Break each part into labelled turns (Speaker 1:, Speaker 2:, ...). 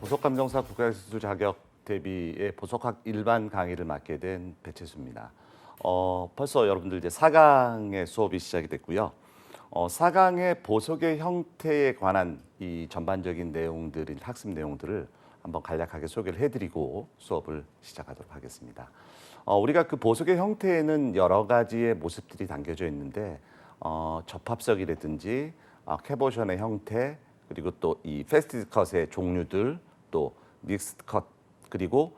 Speaker 1: 보석감정사 국가기술 자격 대비의 보석학 일반 강의를 맡게 된 배채수입니다. 벌써 여러분들 이제 4강의 수업이 시작이 됐고요. 4강의 보석의 형태에 관한 이 전반적인 내용들인 학습 내용들을 한번 간략하게 소개를 해드리고 수업을 시작하도록 하겠습니다. 우리가 그 보석의 형태에는 여러 가지의 모습들이 담겨져 있는데 접합석이라든지 캐보션의 형태, 그리고 또 이 페스티드 컷의 종류들, 또 믹스드 컷, 그리고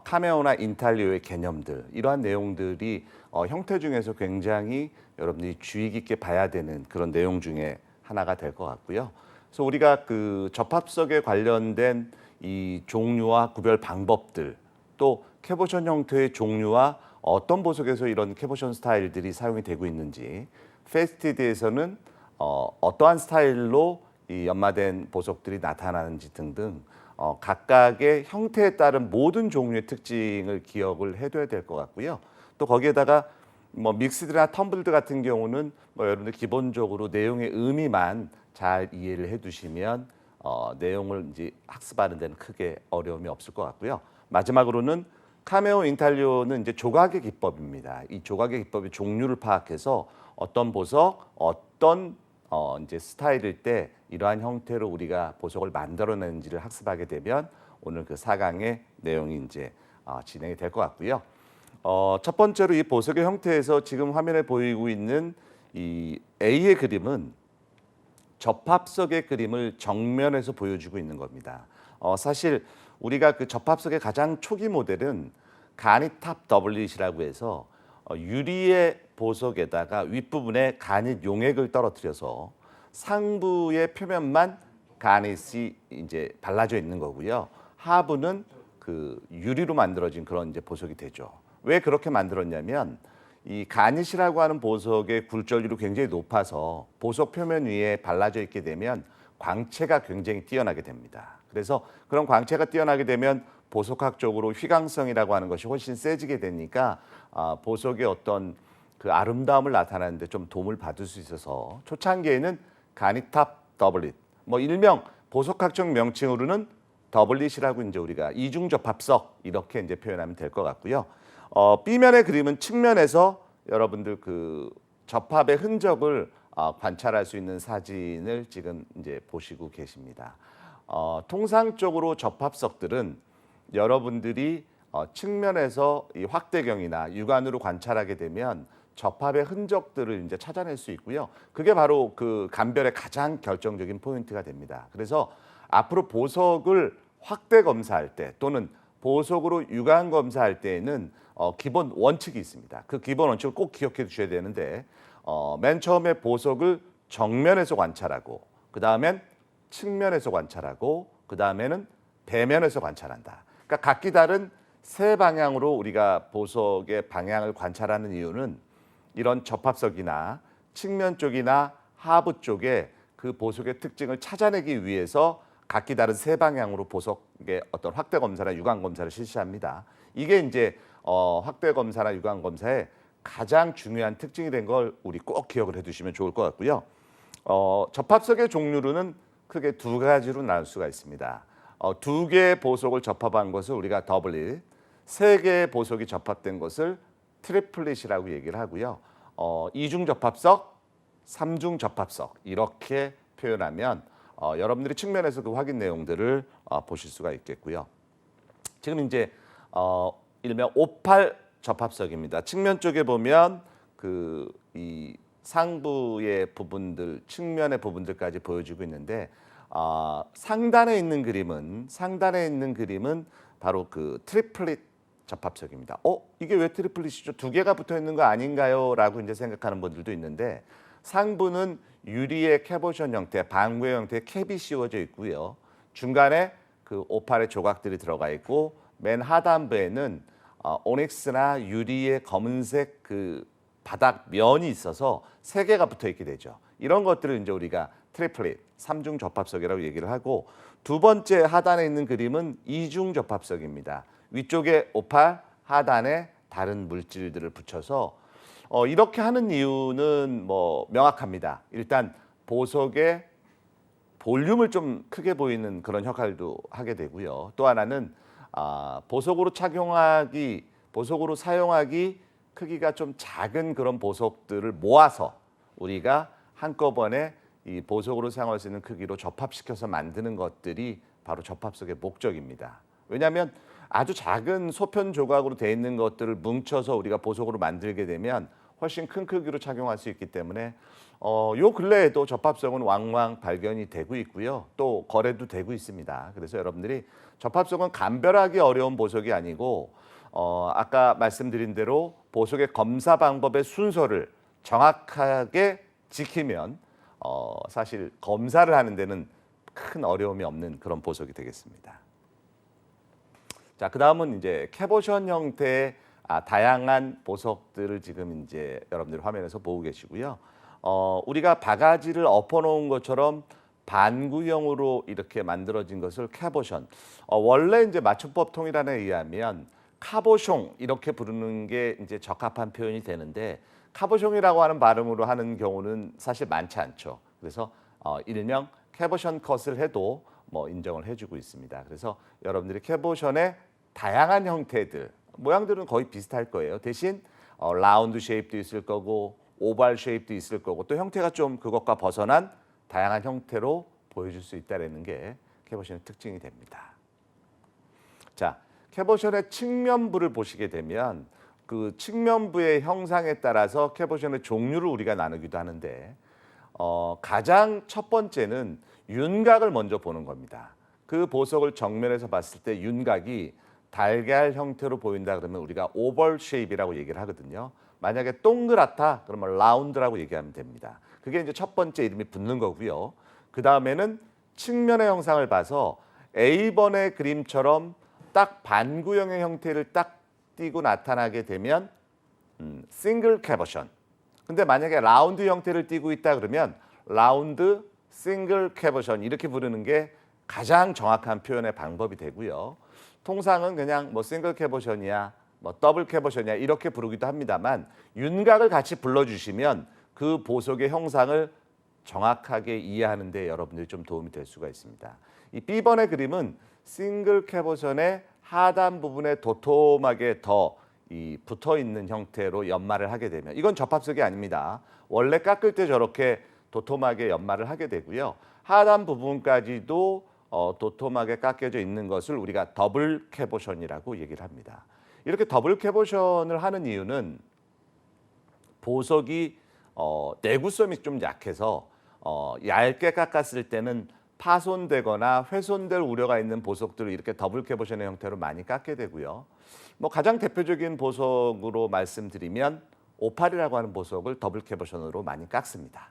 Speaker 1: 카메오나 인탈리오의 개념들, 이러한 내용들이 형태 중에서 굉장히 여러분들이 주의 깊게 봐야 되는 그런 내용 중에 하나가 될 것 같고요. 그래서 우리가 그 접합석에 관련된 이 종류와 구별 방법들, 또 캐보션 형태의 종류와 어떤 보석에서 이런 캐보션 스타일들이 사용이 되고 있는지, 페스티드에서는 어떠한 스타일로 이 연마된 보석들이 나타나는지 등등 각각의 형태에 따른 모든 종류의 특징을 기억을 해둬야 될 것 같고요. 또 거기에다가 뭐 믹스드나 텀블드 같은 경우는 뭐 여러분들 기본적으로 내용의 의미만 잘 이해를 해두시면 내용을 이제 학습하는 데는 크게 어려움이 없을 것 같고요. 마지막으로는 카메오 인탈리오는 이제 조각의 기법입니다. 이 조각의 기법의 종류를 파악해서 어떤 보석, 어떤 이제 스타일일 때 이러한 형태로 우리가 보석을 만들어내는지를 학습하게 되면 오늘 그 4강의 내용이 이제 진행이 될 것 같고요. 첫 번째로 이 보석의 형태에서 지금 화면에 보이고 있는 이 A의 그림은 접합석의 그림을 정면에서 보여주고 있는 겁니다. 사실 우리가 그 접합석의 가장 초기 모델은 가니탑 더블릿이라고 해서 유리의 보석에다가 윗부분에 가닛 용액을 떨어뜨려서 상부의 표면만 가닛이 이제 발라져 있는 거고요. 하부는 그 유리로 만들어진 그런 이제 보석이 되죠. 왜 그렇게 만들었냐면 이 가닛이라고 하는 보석의 굴절률이 굉장히 높아서 보석 표면 위에 발라져 있게 되면 광채가 굉장히 뛰어나게 됩니다. 그래서 그런 광채가 뛰어나게 되면 보석학적으로 휘광성이라고 하는 것이 훨씬 세지게 되니까 보석의 어떤 그 아름다움을 나타내는데 좀 도움을 받을 수 있어서 초창기에는 가니탑 더블릿, 뭐 일명 보석학적 명칭으로는 더블릿이라고 이제 우리가 이중 접합석 이렇게 이제 표현하면 될 것 같고요. B면의 그림은 측면에서 여러분들 그 접합의 흔적을 관찰할 수 있는 사진을 지금 이제 보시고 계십니다. 통상적으로 접합석들은 여러분들이 측면에서 이 확대경이나 육안으로 관찰하게 되면 접합의 흔적들을 이제 찾아낼 수 있고요. 그게 바로 그 감별의 가장 결정적인 포인트가 됩니다. 그래서 앞으로 보석을 확대 검사할 때 또는 보석으로 육안 검사할 때에는 기본 원칙이 있습니다. 그 기본 원칙을 꼭 기억해 주셔야 되는데 맨 처음에 보석을 정면에서 관찰하고 그 다음엔 측면에서 관찰하고 그 다음에는 배면에서 관찰한다. 그러니까 각기 다른 세 방향으로 우리가 보석의 방향을 관찰하는 이유는 이런 접합석이나 측면 쪽이나 하부 쪽에 그 보석의 특징을 찾아내기 위해서 각기 다른 세 방향으로 보석의 어떤 확대 검사나 육안 검사를 실시합니다. 이게 이제 확대 검사나 육안 검사의 가장 중요한 특징이 된 걸 우리 꼭 기억을 해두시면 좋을 것 같고요. 접합석의 종류로는 크게 두 가지로 나눌 수가 있습니다. 두 개의 보석을 접합한 것을 우리가 더블릿, 세 개의 보석이 접합된 것을 트리플릿이라고 얘기를 하고요. 이중 접합석, 삼중 접합석 이렇게 표현하면 여러분들이 측면에서 그 확인 내용들을 보실 수가 있겠고요. 지금 이제 일명 58 접합석입니다. 측면 쪽에 보면 그 이 상부의 부분들, 측면의 부분들까지 보여주고 있는데 상단에 있는 그림은 바로 그 트리플릿 접합석입니다. 이게 왜 트리플릿이죠? 두 개가 붙어 있는 거 아닌가요? 라고 이제 생각하는 분들도 있는데 상부는 유리의 캐보션 형태, 방구의 형태의 캡이 씌워져 있고요. 중간에 그 오팔의 조각들이 들어가 있고 맨 하단부에는 오닉스나 유리의 검은색 그 바닥 면이 있어서 세 개가 붙어 있게 되죠. 이런 것들을 이제 우리가 트리플릿, 삼중 접합석이라고 얘기를 하고 두 번째 하단에 있는 그림은 이중 접합석입니다. 위쪽에 오팔, 하단에 다른 물질들을 붙여서 이렇게 하는 이유는 뭐 명확합니다. 일단 보석의 볼륨을 좀 크게 보이는 그런 역할도 하게 되고요. 또 하나는 보석으로 사용하기 크기가 좀 작은 그런 보석들을 모아서 우리가 한꺼번에 이 보석으로 사용할 수 있는 크기로 접합시켜서 만드는 것들이 바로 접합석의 목적입니다. 왜냐하면 아주 작은 소편 조각으로 되어 있는 것들을 뭉쳐서 우리가 보석으로 만들게 되면 훨씬 큰 크기로 착용할 수 있기 때문에 요 근래에도 접합석은 왕왕 발견이 되고 있고요. 또 거래도 되고 있습니다. 그래서 여러분들이 접합석은 감별하기 어려운 보석이 아니고 아까 말씀드린 대로 보석의 검사 방법의 순서를 정확하게 지키면 사실 검사를 하는 데는 큰 어려움이 없는 그런 보석이 되겠습니다. 자, 그다음은 이제 캐보션 형태의 다양한 보석들을 지금 이제 여러분들 화면에서 보고 계시고요. 우리가 바가지를 엎어놓은 것처럼 반구형으로 이렇게 만들어진 것을 캐보션. 원래 이제 맞춤법 통일안에 의하면 카보숑 이렇게 부르는 게 이제 적합한 표현이 되는데 카보숑이라고 하는 발음으로 하는 경우는 사실 많지 않죠. 그래서 일명 캐보션 컷을 해도 뭐 인정을 해주고 있습니다. 그래서 여러분들이 캐보션의 다양한 형태들, 모양들은 거의 비슷할 거예요. 대신 라운드 쉐입도 있을 거고 오발 쉐입도 있을 거고 또 형태가 좀 그것과 벗어난 다양한 형태로 보여줄 수 있다는 게 캐보션의 특징이 됩니다. 자, 캐보션의 측면부를 보시게 되면 그 측면부의 형상에 따라서 캐보션의 종류를 우리가 나누기도 하는데 가장 첫 번째는 윤곽을 먼저 보는 겁니다. 그 보석을 정면에서 봤을 때 윤곽이 달걀 형태로 보인다 그러면 우리가 오벌 쉐입이라고 얘기를 하거든요. 만약에 동그랗다 그러면 라운드라고 얘기하면 됩니다. 그게 이제 첫 번째 이름이 붙는 거고요. 그 다음에는 측면의 형상을 봐서 A번의 그림처럼 딱 반구형의 형태를 딱 띄고 나타나게 되면 싱글 캐보션. 근데 만약에 라운드 형태를 띄고 있다 그러면 라운드 싱글 캐보션 이렇게 부르는 게 가장 정확한 표현의 방법이 되고요. 통상은 그냥 뭐 싱글 캐보션이야, 뭐 더블 캐보션이야 이렇게 부르기도 합니다만 윤곽을 같이 불러주시면 그 보석의 형상을 정확하게 이해하는 데 여러분들이 좀 도움이 될 수가 있습니다. 이 B번의 그림은 싱글 캐보션의 하단 부분에 도톰하게 더 붙어 있는 형태로 연마를 하게 되면 이건 접합석이 아닙니다. 원래 깎을 때 저렇게 도톰하게 연마를 하게 되고요. 하단 부분까지도 도톰하게 깎여져 있는 것을 우리가 더블 캐보션이라고 얘기를 합니다. 이렇게 더블 캐보션을 하는 이유는 보석이 내구성이 좀 약해서 얇게 깎았을 때는 파손되거나 훼손될 우려가 있는 보석들을 이렇게 더블 캐보션의 형태로 많이 깎게 되고요. 뭐 가장 대표적인 보석으로 말씀드리면 오팔이라고 하는 보석을 더블 캐보션으로 많이 깎습니다.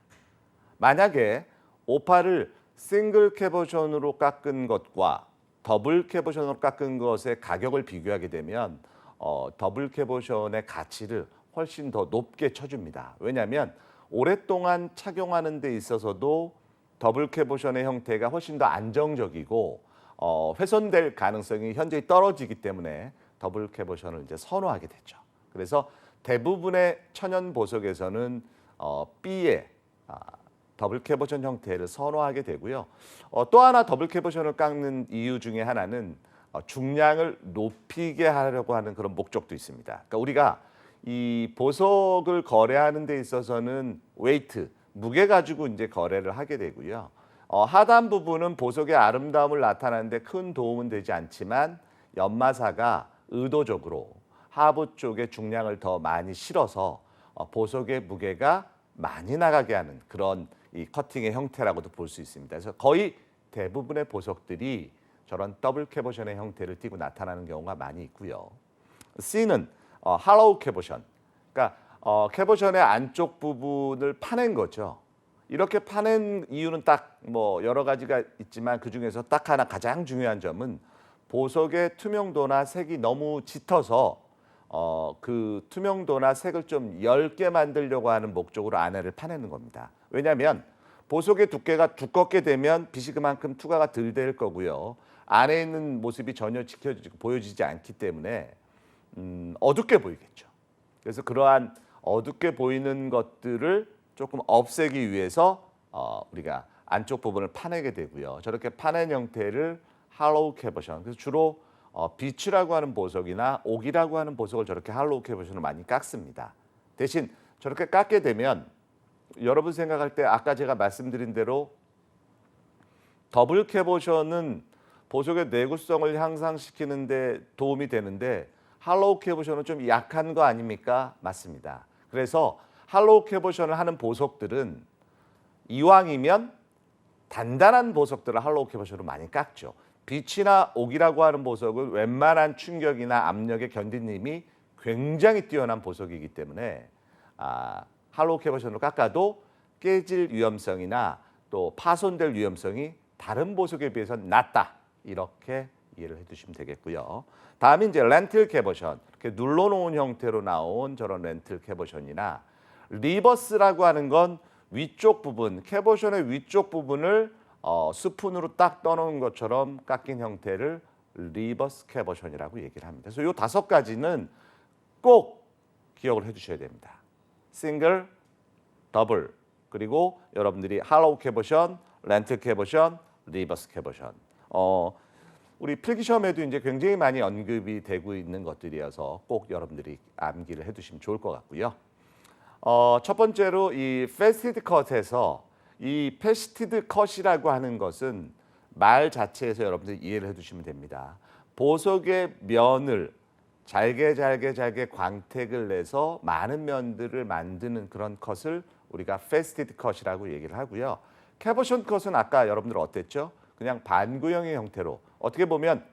Speaker 1: 만약에 오팔을 싱글 캐보션으로 깎은 것과 더블 캐보션으로 깎은 것의 가격을 비교하게 되면 더블 캐보션의 가치를 훨씬 더 높게 쳐줍니다. 왜냐하면 오랫동안 착용하는 데 있어서도 더블 캐보션의 형태가 훨씬 더 안정적이고 훼손될 가능성이 현저히 떨어지기 때문에 더블 캐보션을 이제 선호하게 되죠. 그래서 대부분의 천연 보석에서는 B의 더블 캐보션 형태를 선호하게 되고요. 또 하나 더블 캐보션을 깎는 이유 중에 하나는 중량을 높이게 하려고 하는 그런 목적도 있습니다. 그러니까 우리가 이 보석을 거래하는 데 있어서는 웨이트, 무게 가지고 이제 거래를 하게 되고요. 하단 부분은 보석의 아름다움을 나타내는 데 큰 도움은 되지 않지만 연마사가 의도적으로 하부 쪽에 중량을 더 많이 실어서 보석의 무게가 많이 나가게 하는 그런 이 커팅의 형태라고도 볼 수 있습니다. 그래서 거의 대부분의 보석들이 저런 더블 캐보션의 형태를 띠고 나타나는 경우가 많이 있고요. C는 할로우 캐보션, 그러니까 캐보션의 안쪽 부분을 파낸 거죠. 이렇게 파낸 이유는 딱 뭐 여러 가지가 있지만 그 중에서 딱 하나 가장 중요한 점은 보석의 투명도나 색이 너무 짙어서 그 투명도나 색을 좀 엷게 만들려고 하는 목적으로 안에를 파내는 겁니다. 왜냐하면 보석의 두께가 두껍게 되면 빛이 그만큼 투과가 덜 될 거고요. 안에 있는 모습이 전혀 보여지지 않기 때문에 어둡게 보이겠죠. 그래서 그러한 어둡게 보이는 것들을 조금 없애기 위해서 우리가 안쪽 부분을 파내게 되고요. 저렇게 파낸 형태를 할로우 캐버션. 그래서 주로 비치라고 하는 보석이나 옥이라고 하는 보석을 저렇게 할로우 캐버션을 많이 깎습니다. 대신 저렇게 깎게 되면 여러분 생각할 때 아까 제가 말씀드린 대로 더블 캐버션은 보석의 내구성을 향상시키는 데 도움이 되는데 할로우 캐버션은 좀 약한 거 아닙니까? 맞습니다. 그래서 할로우 캐버션을 하는 보석들은 이왕이면 단단한 보석들을 할로우 캐버션으로 많이 깎죠. 빛이나 옥이라고 하는 보석은 웬만한 충격이나 압력에 견디는 힘이 굉장히 뛰어난 보석이기 때문에 할로우 캐버션으로 깎아도 깨질 위험성이나 또 파손될 위험성이 다른 보석에 비해서는 낮다. 이렇게 이해를 해두시면 되겠고요. 다음에 이제 렌틸 캐버션, 이렇게 눌러놓은 형태로 나온 저런 렌틸 캐버션이나 리버스라고 하는 건 위쪽 부분, 캐버션의 위쪽 부분을 스푼으로 딱 떠놓은 것처럼 깎인 형태를 리버스 캐버션이라고 얘기를 합니다. 그래서 이 5가지는 꼭 기억을 해두셔야 됩니다. 싱글, 더블, 그리고 여러분들이 할로우 캐버션, 렌틸 캐버션, 리버스 캐버션. 우리 필기시험에도 이제 굉장히 많이 언급이 되고 있는 것들이어서 꼭 여러분들이 암기를 해두시면 좋을 것 같고요. 첫 번째로 이 페스티드 컷에서 이 페스티드 컷이라고 하는 것은 말 자체에서 여러분들이 이해를 해두시면 됩니다. 보석의 면을 잘게 광택을 내서 많은 면들을 만드는 그런 컷을 우리가 페스티드 컷이라고 얘기를 하고요. 캐버션 컷은 아까 여러분들 어땠죠? 그냥 반구형의 형태로 어떻게 보면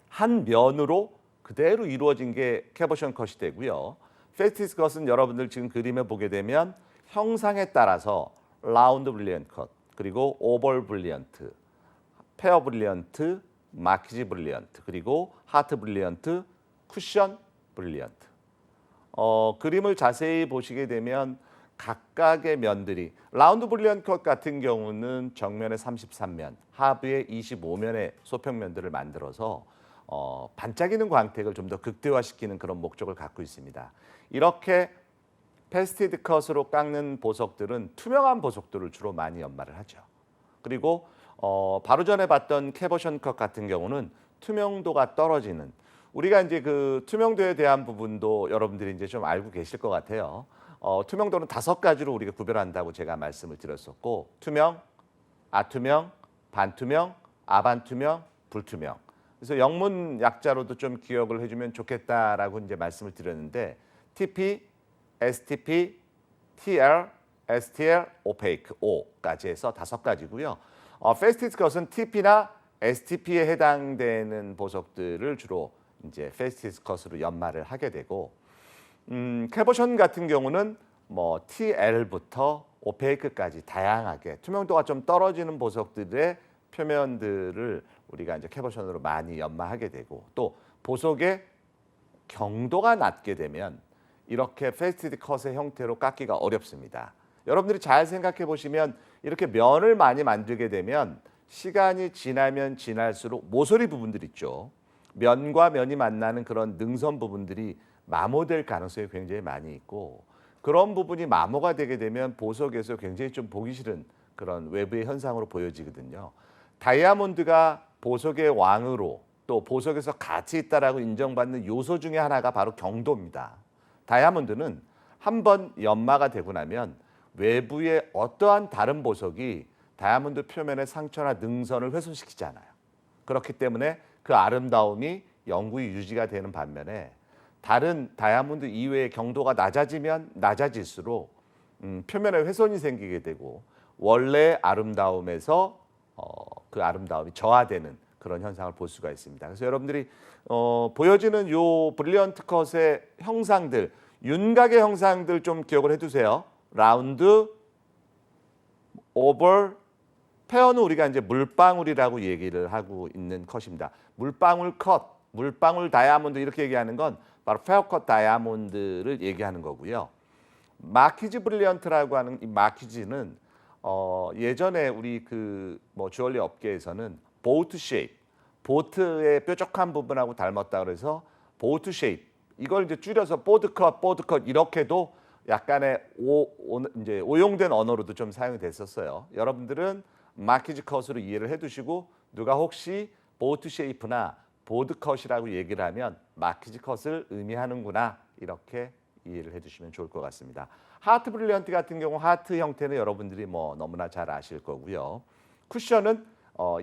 Speaker 1: 한 면으로 그대로 이루어진 게 캐버션 컷이 되고요. 페스티드 컷은 여러분들 지금 그림에 보게 되면 형상에 따라서 라운드 브릴리언트 컷, 그리고 오벌 브릴리언트, 페어 브릴리언트, 마키지 브릴리언트, 그리고 하트 브릴리언트, 쿠션 브릴리언트. 그림을 자세히 보시게 되면 각각의 면들이 라운드 브릴리언트 컷 같은 경우는 정면에 33면, 하부에 25면의 소평면들을 만들어서 반짝이는 광택을 좀 더 극대화시키는 그런 목적을 갖고 있습니다. 이렇게 페스티드 컷으로 깎는 보석들은 투명한 보석들을 주로 많이 연마를 하죠. 그리고 바로 전에 봤던 캐버션 컷 같은 경우는 투명도가 떨어지는, 우리가 이제 그 투명도에 대한 부분도 여러분들이 이제 좀 알고 계실 것 같아요. 투명도는 5가지로 우리가 구별한다고 제가 말씀을 드렸었고, 투명, 아투명, 반투명, 아반투명, 불투명. 그래서 영문 약자로도 좀 기억을 해주면 좋겠다라고 이제 말씀을 드렸는데, TP, STP, TL, STL, 오페이크, O까지 해서 5가지고요. 페스티드 컷은 TP나 STP에 해당되는 보석들을 주로 이제 페스티드 컷으로 연마를 하게 되고, 캐버션 같은 경우는 뭐 TL부터 오페이크까지 다양하게 투명도가 좀 떨어지는 보석들의 표면들을 우리가 이제 캐버션으로 많이 연마하게 되고, 또 보석의 경도가 낮게 되면 이렇게 페스티드 컷의 형태로 깎기가 어렵습니다. 여러분들이 잘 생각해 보시면 이렇게 면을 많이 만들게 되면 시간이 지나면 지날수록 모서리 부분들 있죠. 면과 면이 만나는 그런 능선 부분들이 마모될 가능성이 굉장히 많이 있고, 그런 부분이 마모가 되게 되면 보석에서 굉장히 좀 보기 싫은 그런 외부의 현상으로 보여지거든요. 다이아몬드가 보석의 왕으로 또 보석에서 가치 있다라고 인정받는 요소 중에 하나가 바로 경도입니다. 다이아몬드는 한번 연마가 되고 나면 외부의 어떠한 다른 보석이 다이아몬드 표면의 상처나 능선을 훼손시키지 않아요. 그렇기 때문에 그 아름다움이 영구히 유지가 되는 반면에 다른 다이아몬드 이외의 경도가 낮아지면 낮아질수록 표면에 훼손이 생기게 되고 원래의 아름다움에서 그 아름다움이 저하되는 그런 현상을 볼 수가 있습니다. 그래서 여러분들이 보여지는 요 브릴리언트 컷의 형상들, 윤곽의 형상들 좀 기억을 해두세요. 라운드, 오벌, 페어는 우리가 이제 물방울이라고 얘기를 하고 있는 컷입니다. 물방울 컷, 물방울 다이아몬드 이렇게 얘기하는 건 바로 페어 컷 다이아몬드를 얘기하는 거고요. 마키지 브릴리언트라고 하는 이 마키지는 예전에 우리 그 뭐 주얼리 업계에서는 보트 쉐입, 보트의 뾰족한 부분하고 닮았다 그래서 보트 쉐입, 이걸 이제 줄여서 보드 컷 이렇게도 약간의 이제 오용된 언어로도 좀 사용이 됐었어요. 여러분들은 마키지 컷으로 이해를 해두시고 누가 혹시 보트 쉐이프나 보드 컷이라고 얘기를 하면 마키지 컷을 의미하는구나 이렇게 이해를 해두시면 좋을 것 같습니다. 하트 브릴리언트 같은 경우 하트 형태는 여러분들이 뭐 너무나 잘 아실 거고요. 쿠션은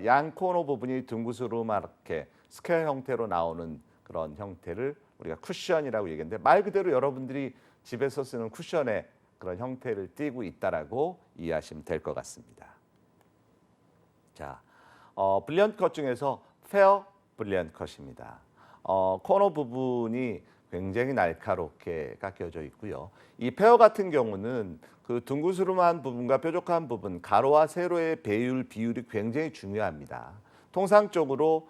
Speaker 1: 양 코너 부분이 둥그스름하게 스퀘어 형태로 나오는 그런 형태를 우리가 쿠션이라고 얘기하는데 말 그대로 여러분들이 집에서 쓰는 쿠션의 그런 형태를 띠고 있다라고 이해하시면 될 것 같습니다. 자, 브릴리언트 컷 중에서 페어 브릴리언트 컷입니다. 코너 부분이 굉장히 날카롭게 깎여져 있고요. 이 페어 같은 경우는 그 둥그스름한 부분과 뾰족한 부분, 가로와 세로의 비율이 굉장히 중요합니다. 통상적으로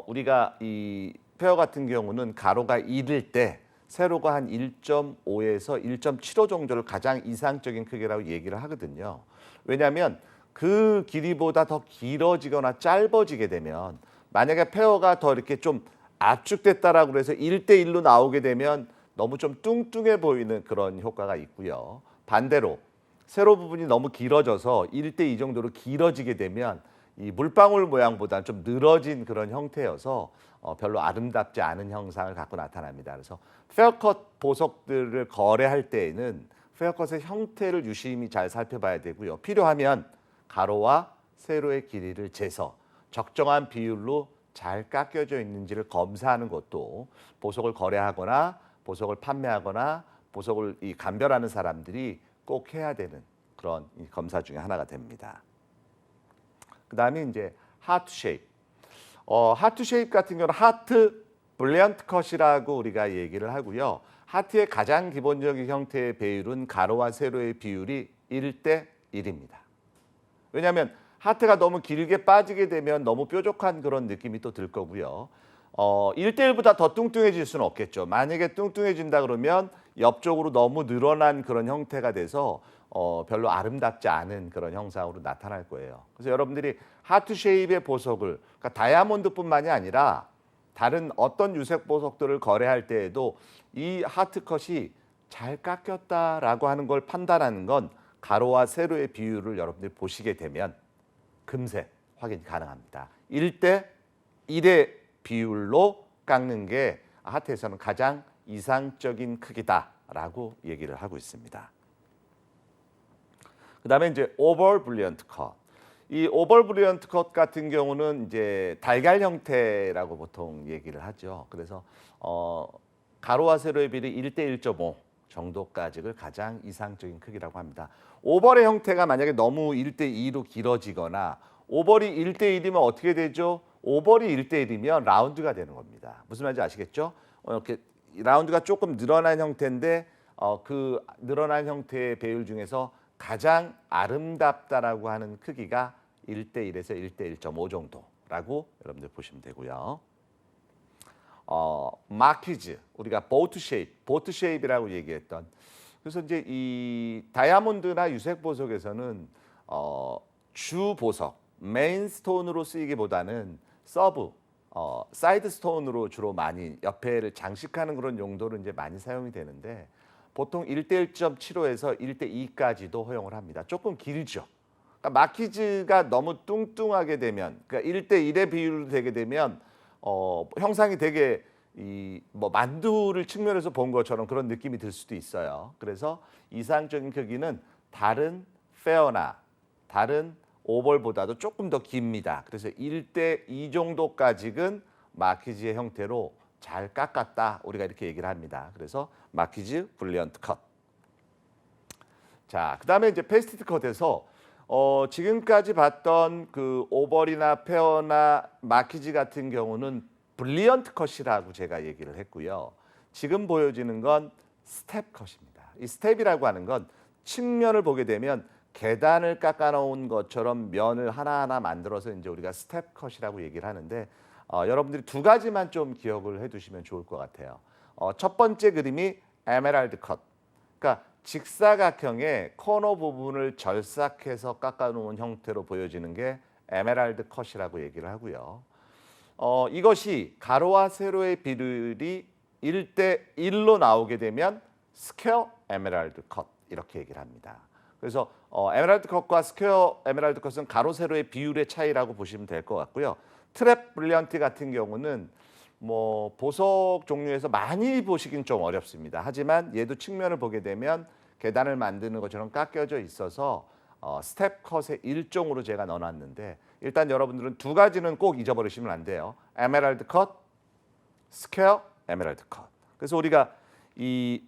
Speaker 1: 우리가 이 페어 같은 경우는 가로가 1일 때 세로가 한 1.5에서 1.75 정도를 가장 이상적인 크기라고 얘기를 하거든요. 왜냐하면 그 길이보다 더 길어지거나 짧아지게 되면 만약에 페어가 더 이렇게 좀 압축됐다라고 해서 1대1로 나오게 되면 너무 좀 뚱뚱해 보이는 그런 효과가 있고요. 반대로 세로 부분이 너무 길어져서 1대2 정도로 길어지게 되면 이 물방울 모양보다는 좀 늘어진 그런 형태여서 별로 아름답지 않은 형상을 갖고 나타납니다. 그래서 페어컷 보석들을 거래할 때에는 페어컷의 형태를 유심히 잘 살펴봐야 되고요. 필요하면 가로와 세로의 길이를 재서 적정한 비율로 잘 깎여져 있는지를 검사하는 것도 보석을 거래하거나 보석을 판매하거나 보석을 감별하는 사람들이 꼭 해야 되는 그런 검사 중에 하나가 됩니다. 그다음에 이제 하트 쉐입. 하트 쉐입 같은 경우는 하트 브릴리언트 컷이라고 우리가 얘기를 하고요. 하트의 가장 기본적인 형태의 배율은 가로와 세로의 비율이 1대 1입니다. 왜냐하면 하트가 너무 길게 빠지게 되면 너무 뾰족한 그런 느낌이 또 들 거고요. 1대1보다 더 뚱뚱해질 수는 없겠죠. 만약에 뚱뚱해진다 그러면 옆쪽으로 너무 늘어난 그런 형태가 돼서 별로 아름답지 않은 그런 형상으로 나타날 거예요. 그래서 여러분들이 하트 쉐입의 보석을, 그러니까 다이아몬드뿐만이 아니라 다른 어떤 유색 보석들을 거래할 때에도 이 하트 컷이 잘 깎였다라고 하는 걸 판단하는 건 가로와 세로의 비율을 여러분들이 보시게 되면 금세 확인이 가능합니다. 1대 1의 비율로 깎는 게 하트에서는 가장 이상적인 크기다라고 얘기를 하고 있습니다. 그다음에 이제 오벌 브릴리언트 컷. 이 오벌 브릴리언트 컷 같은 경우는 이제 달걀 형태라고 보통 얘기를 하죠. 그래서 가로와 세로의 비율이 1대 1.5 정도까지를 가장 이상적인 크기라고 합니다. 오벌의 형태가 만약에 너무 1대2로 길어지거나 오벌이 1대1이면 어떻게 되죠? 오벌이 1대1이면 라운드가 되는 겁니다. 무슨 말인지 아시겠죠? 이렇게 라운드가 조금 늘어난 형태인데 그 늘어난 형태의 배율 중에서 가장 아름답다라고 하는 크기가 1대1에서 1대 1.5 정도라고 여러분들 보시면 되고요. 마키즈, 우리가 보트 쉐입이라고 얘기했던, 그래서 이제 이 다이아몬드나 유색 보석에서는 주 보석, 메인 스톤으로 쓰이기보다는 서브, 사이드 스톤으로 주로 많이 옆에를 장식하는 그런 용도로 이제 많이 사용이 되는데 보통 1대 1.75에서 1대 2까지도 허용을 합니다. 조금 길죠. 그러니까 마키즈가 너무 뚱뚱하게 되면, 그러니까 1대 1의 비율로 되게 되면 형상이 되게 뭐 만두를 측면에서 본 것처럼 그런 느낌이 들 수도 있어요. 그래서 이상적인 크기는 다른 페어나 다른 오벌보다도 조금 더 깁니다. 그래서 1대 2 정도까지는 마키즈의 형태로 잘 깎았다, 우리가 이렇게 얘기를 합니다. 그래서 마키즈 브릴리언트 컷. 자, 그다음에 이제 페스티드 컷에서 지금까지 봤던 그 오벌이나 페어나 마키즈 같은 경우는 브릴리언트 컷이라고 제가 얘기를 했고요. 지금 보여지는 건 스텝 컷입니다. 이 스텝이라고 하는 건 측면을 보게 되면 계단을 깎아놓은 것처럼 면을 하나하나 만들어서 이제 우리가 스텝 컷이라고 얘기를 하는데 여러분들이 두 가지만 좀 기억을 해두시면 좋을 것 같아요. 첫 번째 그림이 에메랄드 컷. 그러니까 직사각형의 코너 부분을 절삭해서 깎아놓은 형태로 보여지는 게 에메랄드 컷이라고 얘기를 하고요. 이것이 가로와 세로의 비율이 1대 1로 나오게 되면 스퀘어 에메랄드 컷 이렇게 얘기를 합니다. 그래서 에메랄드 컷과 스퀘어 에메랄드 컷은 가로 세로의 비율의 차이라고 보시면 될 것 같고요. 트랩 브릴리언트 같은 경우는 뭐 보석 종류에서 많이 보시긴 좀 어렵습니다. 하지만 얘도 측면을 보게 되면 계단을 만드는 것처럼 깎여져 있어서 스텝 컷의 일종으로 제가 넣어놨는데 일단 여러분들은 두 가지는 꼭 잊어버리시면 안 돼요. 에메랄드 컷, 스퀘어 에메랄드 컷. 그래서 우리가 이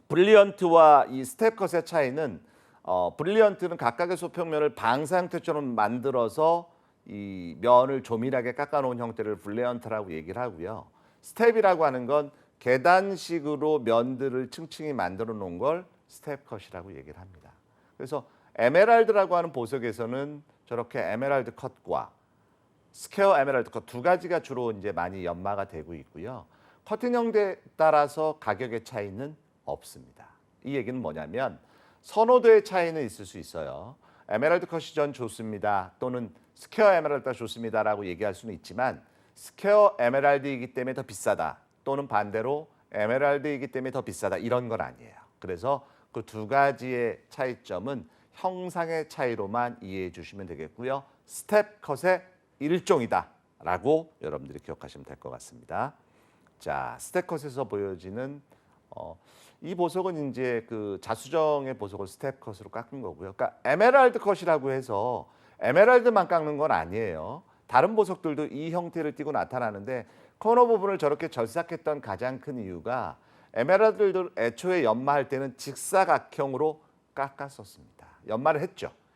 Speaker 1: 브릴리언트와 이 스텝 컷의 차이는 브릴리언트는 각각의 소평면을 방사 형태처럼 만들어서 이 면을 조밀하게 깎아놓은 형태를 브릴리언트라고 얘기를 하고요. 스텝이라고 하는 건 계단식으로 면들을 층층이 만들어 놓은 걸 스텝 컷이라고 얘기를 합니다. 그래서 에메랄드라고 하는 보석에서는 저렇게 에메랄드 컷과 스퀘어 에메랄드 컷 두 가지가 주로 이제 많이 연마가 되고 있고요. 커팅 형태에 따라서 가격의 차이는 없습니다. 이 얘기는 뭐냐면 선호도의 차이는 있을 수 있어요. 에메랄드 컷이 전 좋습니다. 또는 스퀘어 에메랄드가 좋습니다라고 얘기할 수는 있지만 스퀘어 에메랄드이기 때문에 더 비싸다. 또는 반대로 에메랄드이기 때문에 더 비싸다. 이런 건 아니에요. 그래서 그 두 가지의 차이점은 형상의 차이로만 이해해 주시면 되겠고요. 스텝 컷의 일종이다라고 여러분들이 기억하시면 될 것 같습니다. 자, 스텝 컷에서 보여지는 이 보석은 이제 그 자수정의 보석을 스텝 컷으로 깎은 거고요. 그러니까 에메랄드 컷이라고 해서 에메랄드만 깎는 건 아니에요. 다른 보석들도 이 형태를 띠고 나타나는데 코너 부분을 저렇게 절삭했던 가장 큰 이유가 에메랄드를 애초에 연마할 때는 직사각형으로 깎았었습니다. 연마를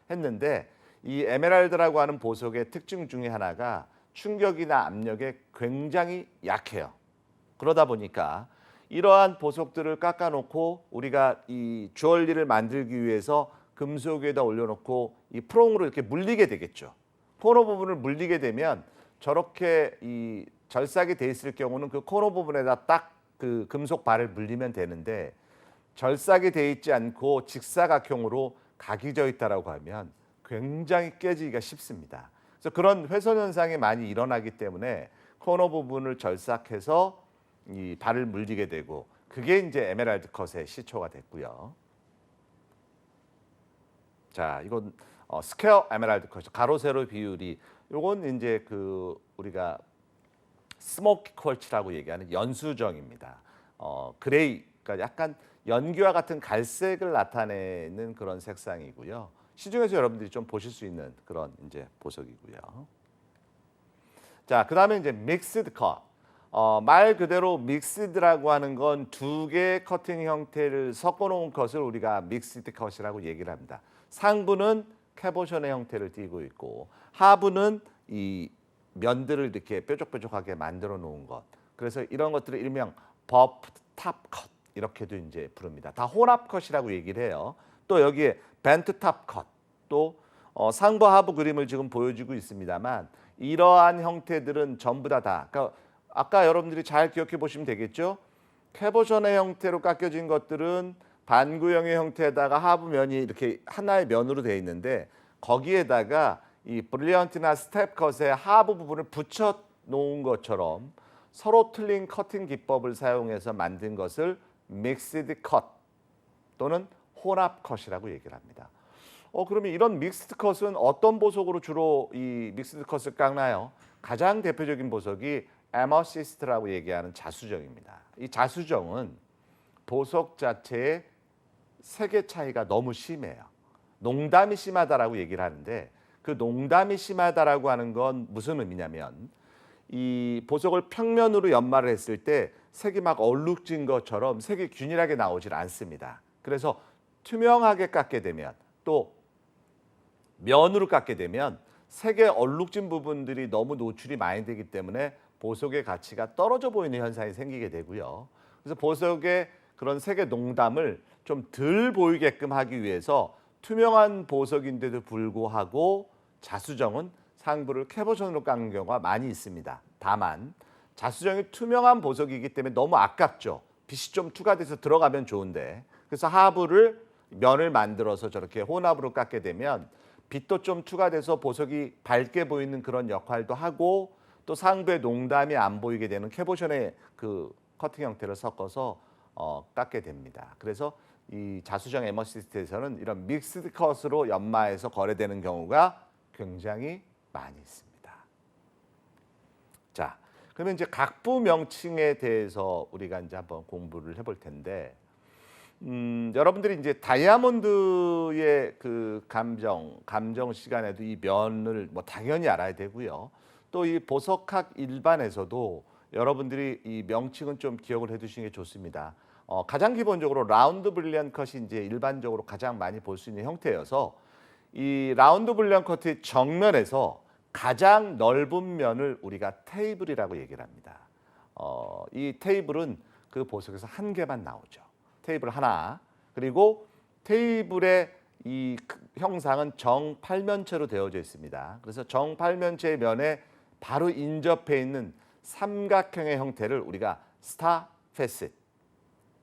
Speaker 1: 했는데 이 에메랄드라고 하는 보석의 특징 중에 하나가 충격이나 압력에 굉장히 약해요. 그러다 보니까 이러한 보석들을 깎아놓고 우리가 이 주얼리를 만들기 위해서 금속 위에다 올려놓고 이 프롱으로 이렇게 물리게 되겠죠. 코너 부분을 물리게 되면 저렇게 이 절삭이 돼 있을 경우는 그 코너 부분에다 딱 그 금속 발을 물리면 되는데 절삭이 돼 있지 않고 직사각형으로 각이 져 있다라고 하면 굉장히 깨지기가 쉽습니다. 그래서 그런 훼손 현상이 많이 일어나기 때문에 코너 부분을 절삭해서 이 발을 물리게 되고 그게 이제 에메랄드 컷의 시초가 됐고요. 자, 이건 스퀘어 에메랄드 컷, 가로 세로 비율이 요건 이제 그 우리가 스모키 퀄츠라고 얘기하는 연수정입니다. 그레이, 그러니까 약간 연기와 같은 갈색을 나타내는 그런 색상이고요. 시중에서 여러분들이 좀 보실 수 있는 그런 이제 보석이고요. 자, 그다음에 이제 믹스드 컷. 말 그대로 믹스드라고 하는 건 두 개의 커팅 형태를 섞어 놓은 컷을 우리가 믹스드 컷이라고 얘기를 합니다. 상부는 캐보션의 형태를 띠고 있고 하부는 이 면들을 이렇게 뾰족뾰족하게 만들어 놓은 것. 그래서 이런 것들을 일명 버프 탑 컷 이렇게도 이제 부릅니다. 다 혼합 컷이라고 얘기를 해요. 또 여기에 벤트 탑 컷, 또 상부 하부 그림을 지금 보여주고 있습니다만 이러한 형태들은 전부 그러니까 아까 여러분들이 잘 기억해 보시면 되겠죠. 캐보션의 형태로 깎여진 것들은 반구형의 형태에다가 하부 면이 이렇게 하나의 면으로 되어 있는데 거기에다가 이 브릴리언트나 스텝 컷의 하부 부분을 붙여 놓은 것처럼 서로 틀린 커팅 기법을 사용해서 만든 것을 믹스드 컷 또는 혼합 컷이라고 얘기를 합니다. 그러면 이런 믹스드 컷은 어떤 보석으로 주로 이 믹스드 컷을 깎나요? 가장 대표적인 보석이 에머시스트라고 얘기하는 자수정입니다. 이 자수정은 보석 자체의 색의 차이가 너무 심해요. 농담이 심하다라고 얘기를 하는데 그 농담이 심하다라고 하는 건 무슨 의미냐면 이 보석을 평면으로 연마를 했을 때 색이 막 얼룩진 것처럼 색이 균일하게 나오질 않습니다. 그래서 투명하게 깎게 되면 또 면으로 깎게 되면 색의 얼룩진 부분들이 너무 노출이 많이 되기 때문에 보석의 가치가 떨어져 보이는 현상이 생기게 되고요. 그래서 보석의 그런 색의 농담을 좀 덜 보이게끔 하기 위해서 투명한 보석인데도 불구하고 자수정은 상부를 캐보션으로 깎는 경우가 많이 있습니다. 다만 자수정이 투명한 보석이기 때문에 너무 아깝죠. 빛이 좀 투과돼서 들어가면 좋은데 그래서 하부를 면을 만들어서 저렇게 혼합으로 깎게 되면 빛도 좀 투과돼서 보석이 밝게 보이는 그런 역할도 하고 또 상부의 농담이 안 보이게 되는 캐보션의 그 커팅 형태를 섞어서 깎게 됩니다. 그래서 이 자수정 에머시스트에서는 이런 믹스드 컷으로 연마해서 거래되는 경우가 굉장히 많이 있습니다. 자, 그러면 이제 각부 명칭에 대해서 우리가 이제 한번 공부를 해볼 텐데, 여러분들이 이제 다이아몬드의 그 감정 시간에도 이 면을 뭐 당연히 알아야 되고요. 또 이 보석학 일반에서도 여러분들이 이 명칭은 좀 기억을 해두시는 게 좋습니다. 가장 기본적으로 라운드 브릴리언 컷이 이제 일반적으로 가장 많이 볼 수 있는 형태여서 이 라운드 브릴리언 컷의 정면에서 가장 넓은 면을 우리가 테이블이라고 얘기를 합니다. 이 테이블은 그 보석에서 한 개만 나오죠. 테이블 하나. 그리고 테이블의 이 형상은 정팔면체로 되어져 있습니다. 그래서 정팔면체의 면에 바로 인접해 있는 삼각형의 형태를 우리가 스타 페셋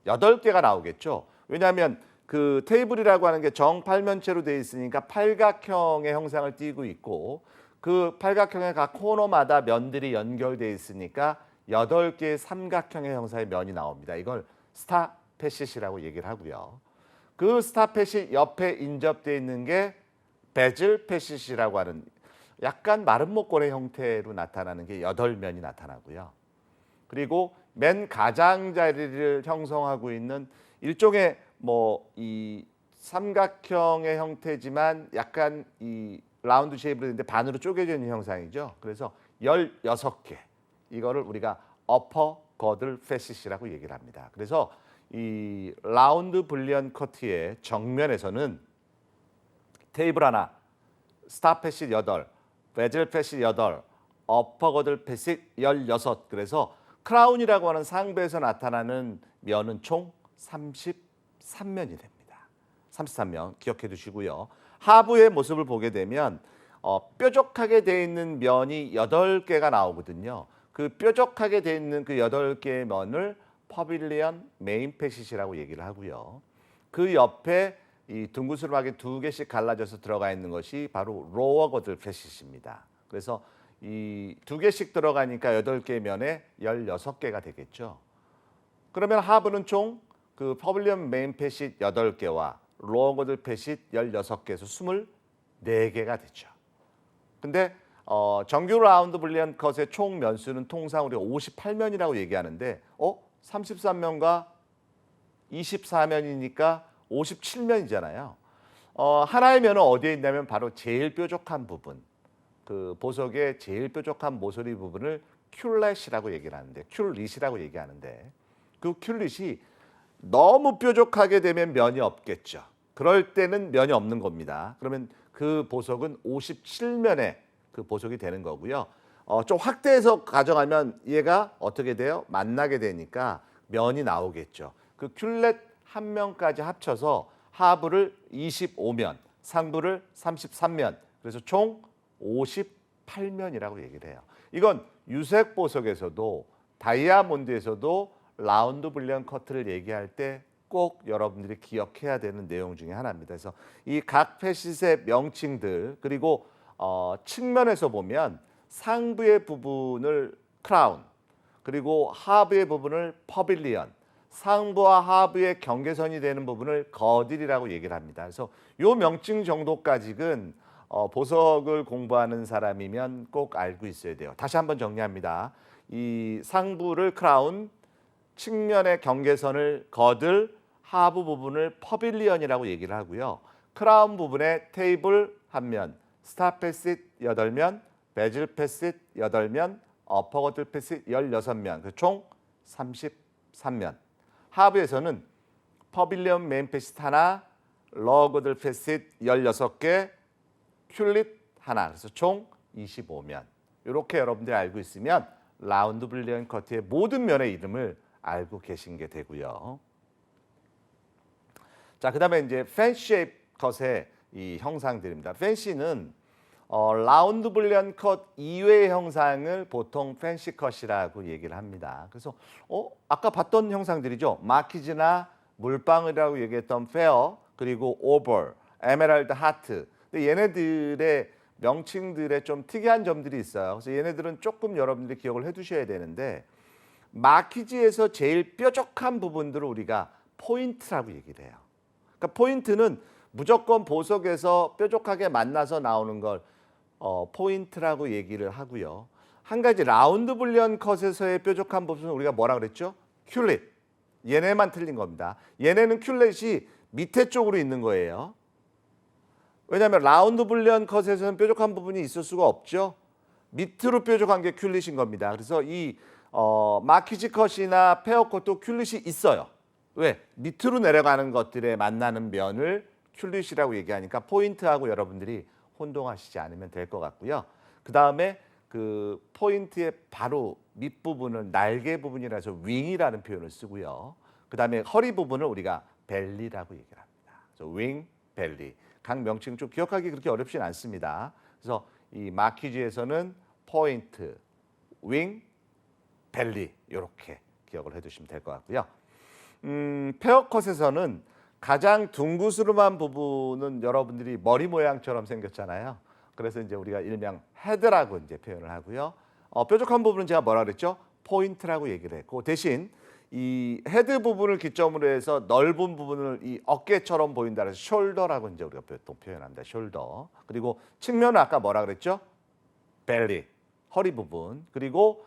Speaker 1: 8개가 나오겠죠. 왜냐하면 그 테이블이라고 하는 게 정팔면체로 되어 있으니까 팔각형의 형상을 띠고 있고 그 팔각형의 각 코너마다 면들이 연결되어 있으니까 8개의 삼각형의 형상의 면이 나옵니다. 이걸 스타 페셋이라고 얘기를 하고요. 그 스타 페셋 옆에 인접되어 있는 게 베즐 페셋이라고 하는 약간 마른 목걸이 형태로 나타나는 게 8면이 나타나고요. 그리고 맨 가장자리를 형성하고 있는 일종의 뭐 이 삼각형의 형태지만 약간 이 라운드 쉐입으로 되는데 반으로 쪼개져 있는 형상이죠. 그래서 16개. 이거를 우리가 어퍼 거들 페셋이라고 얘기를 합니다. 그래서 이 라운드 브릴리언 커트의 정면에서는 테이블 하나, 스타 페셋 8, 베즐 페셋 8, 어퍼 거들 페셋 16. 그래서 크라운이라고 하는 상부에서 나타나는 면은 총 33면이 됩니다. 33면 기억해 두시고요. 하부의 모습을 보게 되면 뾰족하게 되어 있는 면이 8개가 나오거든요. 그 뾰족하게 되어 있는 그 8개의 면을 퍼빌리언 메인 페셋이라고 얘기를 하고요. 그 옆에 이 둥그스름하게 2개씩 갈라져서 들어가 있는 것이 바로 로어 거들 페셋입니다. 그래서 이 2개씩 들어가니까 8개의 면에 16개가 되겠죠. 그러면 하부는 총 그 퍼빌리언 메인 페셋 8개와 로어 거들 페셋 16개에서 24개가 되죠. 근데 정규 라운드 브릴리언 컷의 총 면수는 통상 우리가 58면이라고 얘기하는데 33면과 24면이니까 57면이잖아요. 하나의 면은 어디에 있냐면 바로 제일 뾰족한 부분, 그 보석의 제일 뾰족한 모서리 부분을 큐렛이라고 얘기를 하는데, 큐릿이라고 얘기하는데, 그 큐릿이 너무 뾰족하게 되면 면이 없겠죠. 그럴 때는 면이 없는 겁니다. 그러면 그 보석은 57면의 그 보석이 되는 거고요. 좀 확대해서 가져가면 얘가 어떻게 돼요? 만나게 되니까 면이 나오겠죠. 그 큐렛 한 면까지 합쳐서 하부를 25면, 상부를 33면, 그래서 총 58면이라고 얘기를 해요. 이건 유색 보석에서도 다이아몬드에서도 라운드 브릴리언 커트를 얘기할 때 꼭 여러분들이 기억해야 되는 내용 중에 하나입니다. 그래서 이 각 페셋의 명칭들, 그리고 측면에서 보면 상부의 부분을 크라운, 그리고 하부의 부분을 퍼빌리언, 상부와 하부의 경계선이 되는 부분을 거딜이라고 얘기를 합니다. 그래서 이 명칭 정도까지는 보석을 공부하는 사람이면 꼭 알고 있어야 돼요. 다시 한번 정리합니다. 이 상부를 크라운, 측면의 경계선을 거들, 하부 부분을 퍼빌리언이라고 얘기를 하고요. 크라운 부분에 테이블 한 면, 스타 페셋 8면, 베즐 페셋 8면, 어퍼 거들 페셋 16면, 총 33면. 하부에서는 퍼빌리언 메인 페셋 하나, 로어 거들 페셋 16개, 큐릿 하나, 그래서 총 25면. 이렇게 여러분들이 알고 있으면 라운드 브릴리언 커트의 모든 면의 이름을 알고 계신 게 되고요. 자, 그다음에 이제 팬시 쉐입 컷의 이 형상들입니다. 팬시는 라운드 브릴리언 컷 이외의 형상을 보통 팬시 컷이라고 얘기를 합니다. 그래서 아까 봤던 형상들이죠. 마키즈나 물방울이라고 얘기했던 페어, 그리고 오벌, 에메랄드 하트. 근데 얘네들의 명칭들에 좀 특이한 점들이 있어요. 그래서 얘네들은 조금 여러분들이 기억을 해두셔야 되는데, 마키지에서 제일 뾰족한 부분들을 우리가 포인트라고 얘기를 해요. 그러니까 포인트는 무조건 보석에서 뾰족하게 만나서 나오는 걸 포인트라고 얘기를 하고요. 한 가지 라운드 불리언 컷에서의 뾰족한 부분은 우리가 뭐라 그랬죠? 큐렛. 얘네만 틀린 겁니다. 얘네는 큐렛이 밑에 쪽으로 있는 거예요. 왜냐하면 라운드 불리언 컷에서는 뾰족한 부분이 있을 수가 없죠. 밑으로 뾰족한 게 큐렛인 겁니다. 그래서 이 마키지 컷이나 페어 컷도 큐렛이 있어요. 왜? 밑으로 내려가는 것들에 만나는 면을 큐렛이라고 얘기하니까 포인트하고 여러분들이 혼동하시지 않으면 될 것 같고요. 그 다음에 그 포인트의 바로 밑부분을 날개 부분이라서 윙이라는 표현을 쓰고요. 그 다음에 허리 부분을 우리가 벨리라고 얘기를 합니다. 그래서 윙, 벨리. 각 명칭 좀 기억하기 그렇게 어렵진 않습니다. 그래서 이 마키지에서는 포인트, 윙, 벨리 이렇게 기억을 해두시면 될 것 같고요. 페어컷에서는 가장 둥그스름한 부분은 여러분들이 머리 모양처럼 생겼잖아요. 그래서 이제 우리가 일명 헤드라고 이제 표현을 하고요. 뾰족한 부분은 제가 뭐라 그랬죠? 포인트라고 얘기를 했고 대신 이 헤드 부분을 기점으로 해서 넓은 부분을 이 어깨처럼 보인다 그래서 숄더라고 이제 우리가 보통 표현합니다. 숄더. 그리고 측면은 아까 뭐라 그랬죠? 벨리, 허리 부분. 그리고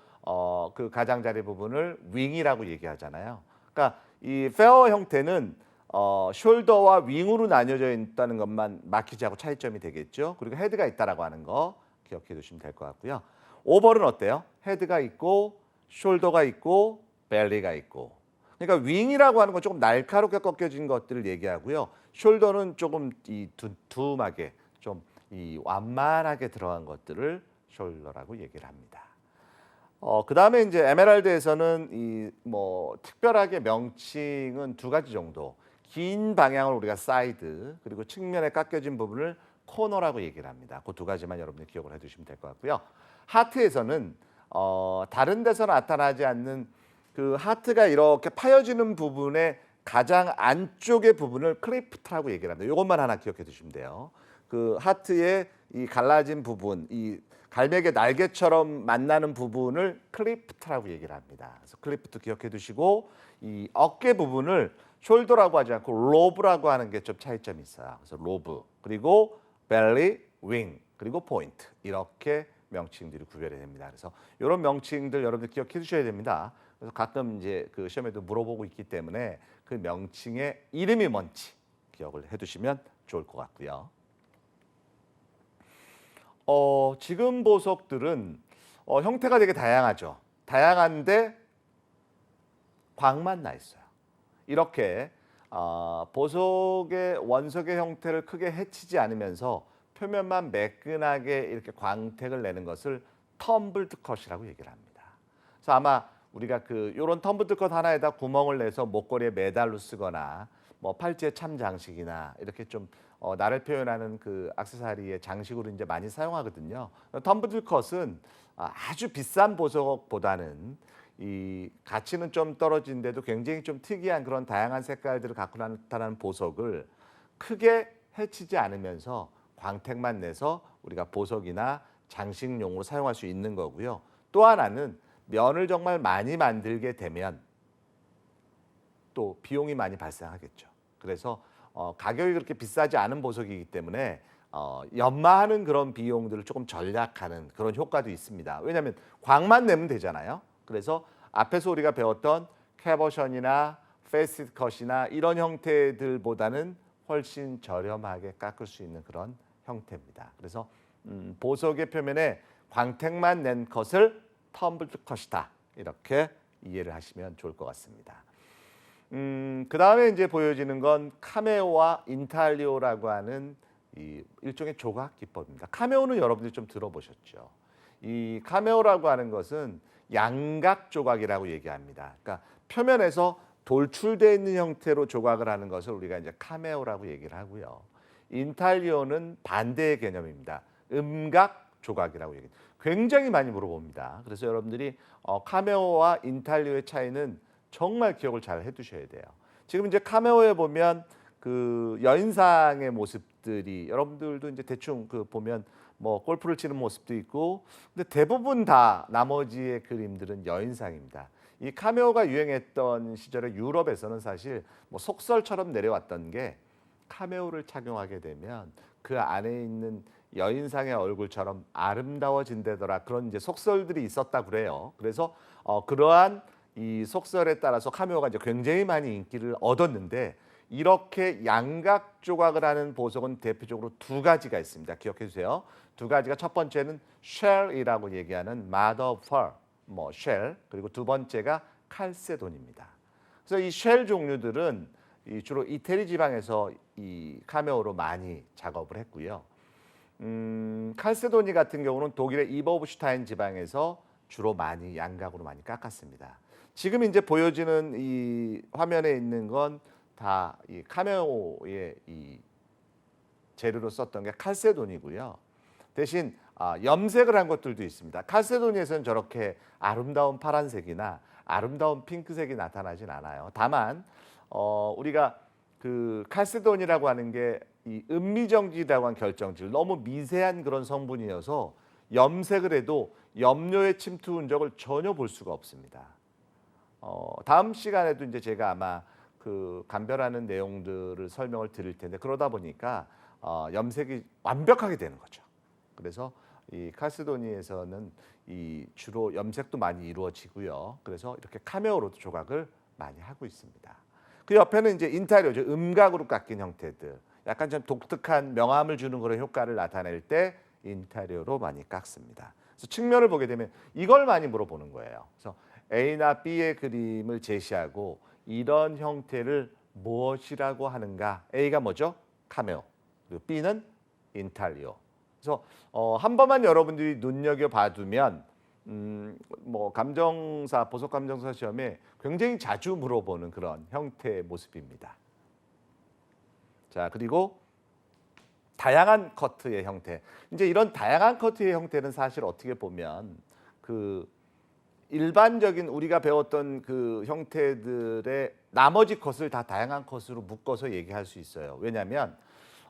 Speaker 1: 그 가장자리 부분을 윙이라고 얘기하잖아요. 그러니까 이 페어 형태는 숄더와 윙으로 나뉘어져 있다는 것만 마키지하고 차이점이 되겠죠. 그리고 헤드가 있다라고 하는 거 기억해 두시면 될 것 같고요. 오벌은 어때요? 헤드가 있고 숄더가 있고 벨리가 있고. 그러니까 윙이라고 하는 건 조금 날카롭게 꺾여진 것들을 얘기하고요. 숄더는 조금 이 두툼하게 좀 이 완만하게 들어간 것들을 숄더라고 얘기를 합니다. 그 다음에 이제 에메랄드에서는 이 뭐 특별하게 명칭은 두 가지 정도. 긴 방향을 우리가 사이드 그리고 측면에 깎여진 부분을 코너라고 얘기를 합니다. 그 두 가지만 여러분들 기억을 해두시면 될 것 같고요. 하트에서는 다른 데서 나타나지 않는 그 하트가 이렇게 파여지는 부분의 가장 안쪽의 부분을 크리프트라고 얘기를 합니다. 이것만 하나 기억해 두시면 돼요. 그 하트의 이 갈라진 부분, 이 갈매기 날개처럼 만나는 부분을 클리프트라고 얘기를 합니다. 그래서 클리프트 기억해 두시고 이 어깨 부분을 숄더라고 하지 않고 로브라고 하는 게 좀 차이점이 있어요. 그래서 로브 그리고 벨리, 윙 그리고 포인트 이렇게 명칭들이 구별이 됩니다. 그래서 이런 명칭들 여러분들 기억해 두셔야 됩니다. 그래서 가끔 이제 그 시험에도 물어보고 있기 때문에 그 명칭의 이름이 뭔지 기억을 해두시면 좋을 것 같고요. 지금 보석들은 형태가 되게 다양하죠. 다양한데 광만 나 있어요. 이렇게 보석의 원석의 형태를 크게 해치지 않으면서 표면만 매끈하게 이렇게 광택을 내는 것을 텀블드 컷이라고 얘기를 합니다. 그래서 아마 우리가 그 요런 텀블드 컷 하나에다 구멍을 내서 목걸이에 매달로 쓰거나 뭐 팔찌의 참 장식이나 이렇게 좀 나를 표현하는 그 액세서리의 장식으로 이제 많이 사용하거든요. 텀블드 컷은 아주 비싼 보석보다는 이 가치는 좀 떨어진데도 굉장히 좀 특이한 그런 다양한 색깔들을 갖고 나타나는 보석을 크게 해치지 않으면서 광택만 내서 우리가 보석이나 장식용으로 사용할 수 있는 거고요. 또 하나는 면을 정말 많이 만들게 되면 또 비용이 많이 발생하겠죠. 그래서 가격이 그렇게 비싸지 않은 보석이기 때문에 연마하는 그런 비용들을 조금 절약하는 그런 효과도 있습니다. 왜냐하면 광만 내면 되잖아요. 그래서 앞에서 우리가 배웠던 캐버션이나 페이스 컷이나 이런 형태들보다는 훨씬 저렴하게 깎을 수 있는 그런 형태입니다. 그래서 보석의 표면에 광택만 낸 컷을 텀블드 컷이다. 이렇게 이해를 하시면 좋을 것 같습니다. 그 다음에 이제 보여지는 건 카메오와 인탈리오라고 하는 이 일종의 조각 기법입니다. 카메오는 여러분들이 좀 들어보셨죠. 이 카메오라고 하는 것은 양각 조각이라고 얘기합니다. 그러니까 표면에서 돌출되어 있는 형태로 조각을 하는 것을 우리가 이제 카메오라고 얘기를 하고요. 인탈리오는 반대의 개념입니다. 음각 조각이라고 얘기합니다. 굉장히 많이 물어봅니다. 그래서 여러분들이 카메오와 인탈리오의 차이는 정말 기억을 잘 해두셔야 돼요. 지금 이제 카메오에 보면 그 여인상의 모습들이 여러분들도 이제 대충 그 보면 뭐 골프를 치는 모습도 있고, 근데 대부분 다 나머지의 그림들은 여인상입니다. 이 카메오가 유행했던 시절에 유럽에서는 사실 뭐 속설처럼 내려왔던 게 카메오를 착용하게 되면 그 안에 있는 여인상의 얼굴처럼 아름다워진다더라 그런 이제 속설들이 있었다 그래요. 그래서 그러한 이 속설에 따라서 카메오가 이제 굉장히 많이 인기를 얻었는데 이렇게 양각 조각을 하는 보석은 대표적으로 두 가지가 있습니다. 기억해 주세요. 두 가지가 첫 번째는 쉘이라고 얘기하는 mother of pearl, 뭐 쉘, 그리고 두 번째가 칼세돈입니다. 그래서 이 쉘 종류들은 주로 이태리 지방에서 이 카메오로 많이 작업을 했고요. 칼세도니 같은 경우는 독일의 이버부슈타인 지방에서 주로 많이 양각으로 많이 깎았습니다. 지금 이제 보여지는 이 화면에 있는 건 다 이 카메오의 이 재료로 썼던 게 칼세돈이고요. 대신 염색을 한 것들도 있습니다. 칼세도니에서는 저렇게 아름다운 파란색이나 아름다운 핑크색이 나타나진 않아요. 다만 우리가 그 칼세돈이라고 하는 게 이 음미정지라고 하는 결정질, 너무 미세한 그런 성분이어서 염색을 해도 염료의 침투 흔적을 전혀 볼 수가 없습니다. 다음 시간에도 이제 제가 아마 그 감별하는 내용들을 설명을 드릴 텐데 그러다 보니까 염색이 완벽하게 되는 거죠. 그래서 이 칼세도니에서는 이 주로 염색도 많이 이루어지고요. 그래서 이렇게 카메오로도 조각을 많이 하고 있습니다. 그 옆에는 이제 인타리오죠. 음각으로 깎인 형태들. 약간 좀 독특한 명암을 주는 그런 효과를 나타낼 때 인타리오로 많이 깎습니다. 그래서 측면을 보게 되면 이걸 많이 물어보는 거예요. 그래서 A나 B의 그림을 제시하고 이런 형태를 무엇이라고 하는가? A가 뭐죠? 카메오. 그리고 B는 인타리오. 그래서 한 번만 여러분들이 눈여겨 봐두면 뭐 감정사, 보석 감정사 시험에 굉장히 자주 물어보는 그런 형태의 모습입니다. 자, 그리고 다양한 커트의 형태. 이제 이런 다양한 커트의 형태는 사실 어떻게 보면 그 일반적인 우리가 배웠던 그 형태들의 나머지 컷을 다 다양한 컷으로 묶어서 얘기할 수 있어요. 왜냐하면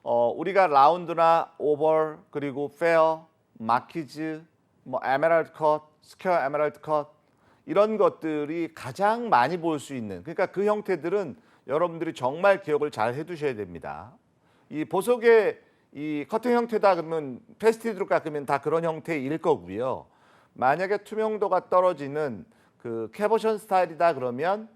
Speaker 1: 우리가 라운드나 오벌 그리고 페어, 마키즈, 뭐 에메랄드 컷, 스퀘어 에메랄드 컷 이런 것들이 가장 많이 볼 수 있는, 그러니까 그 형태들은 여러분들이 정말 기억을 잘 해두셔야 됩니다. 이 보석의 이 커팅 형태다 그러면 페스티드로 깎으면 다 그런 형태일 거고요. 만약에 투명도가 떨어지는 그 캐버션 스타일이다 그러면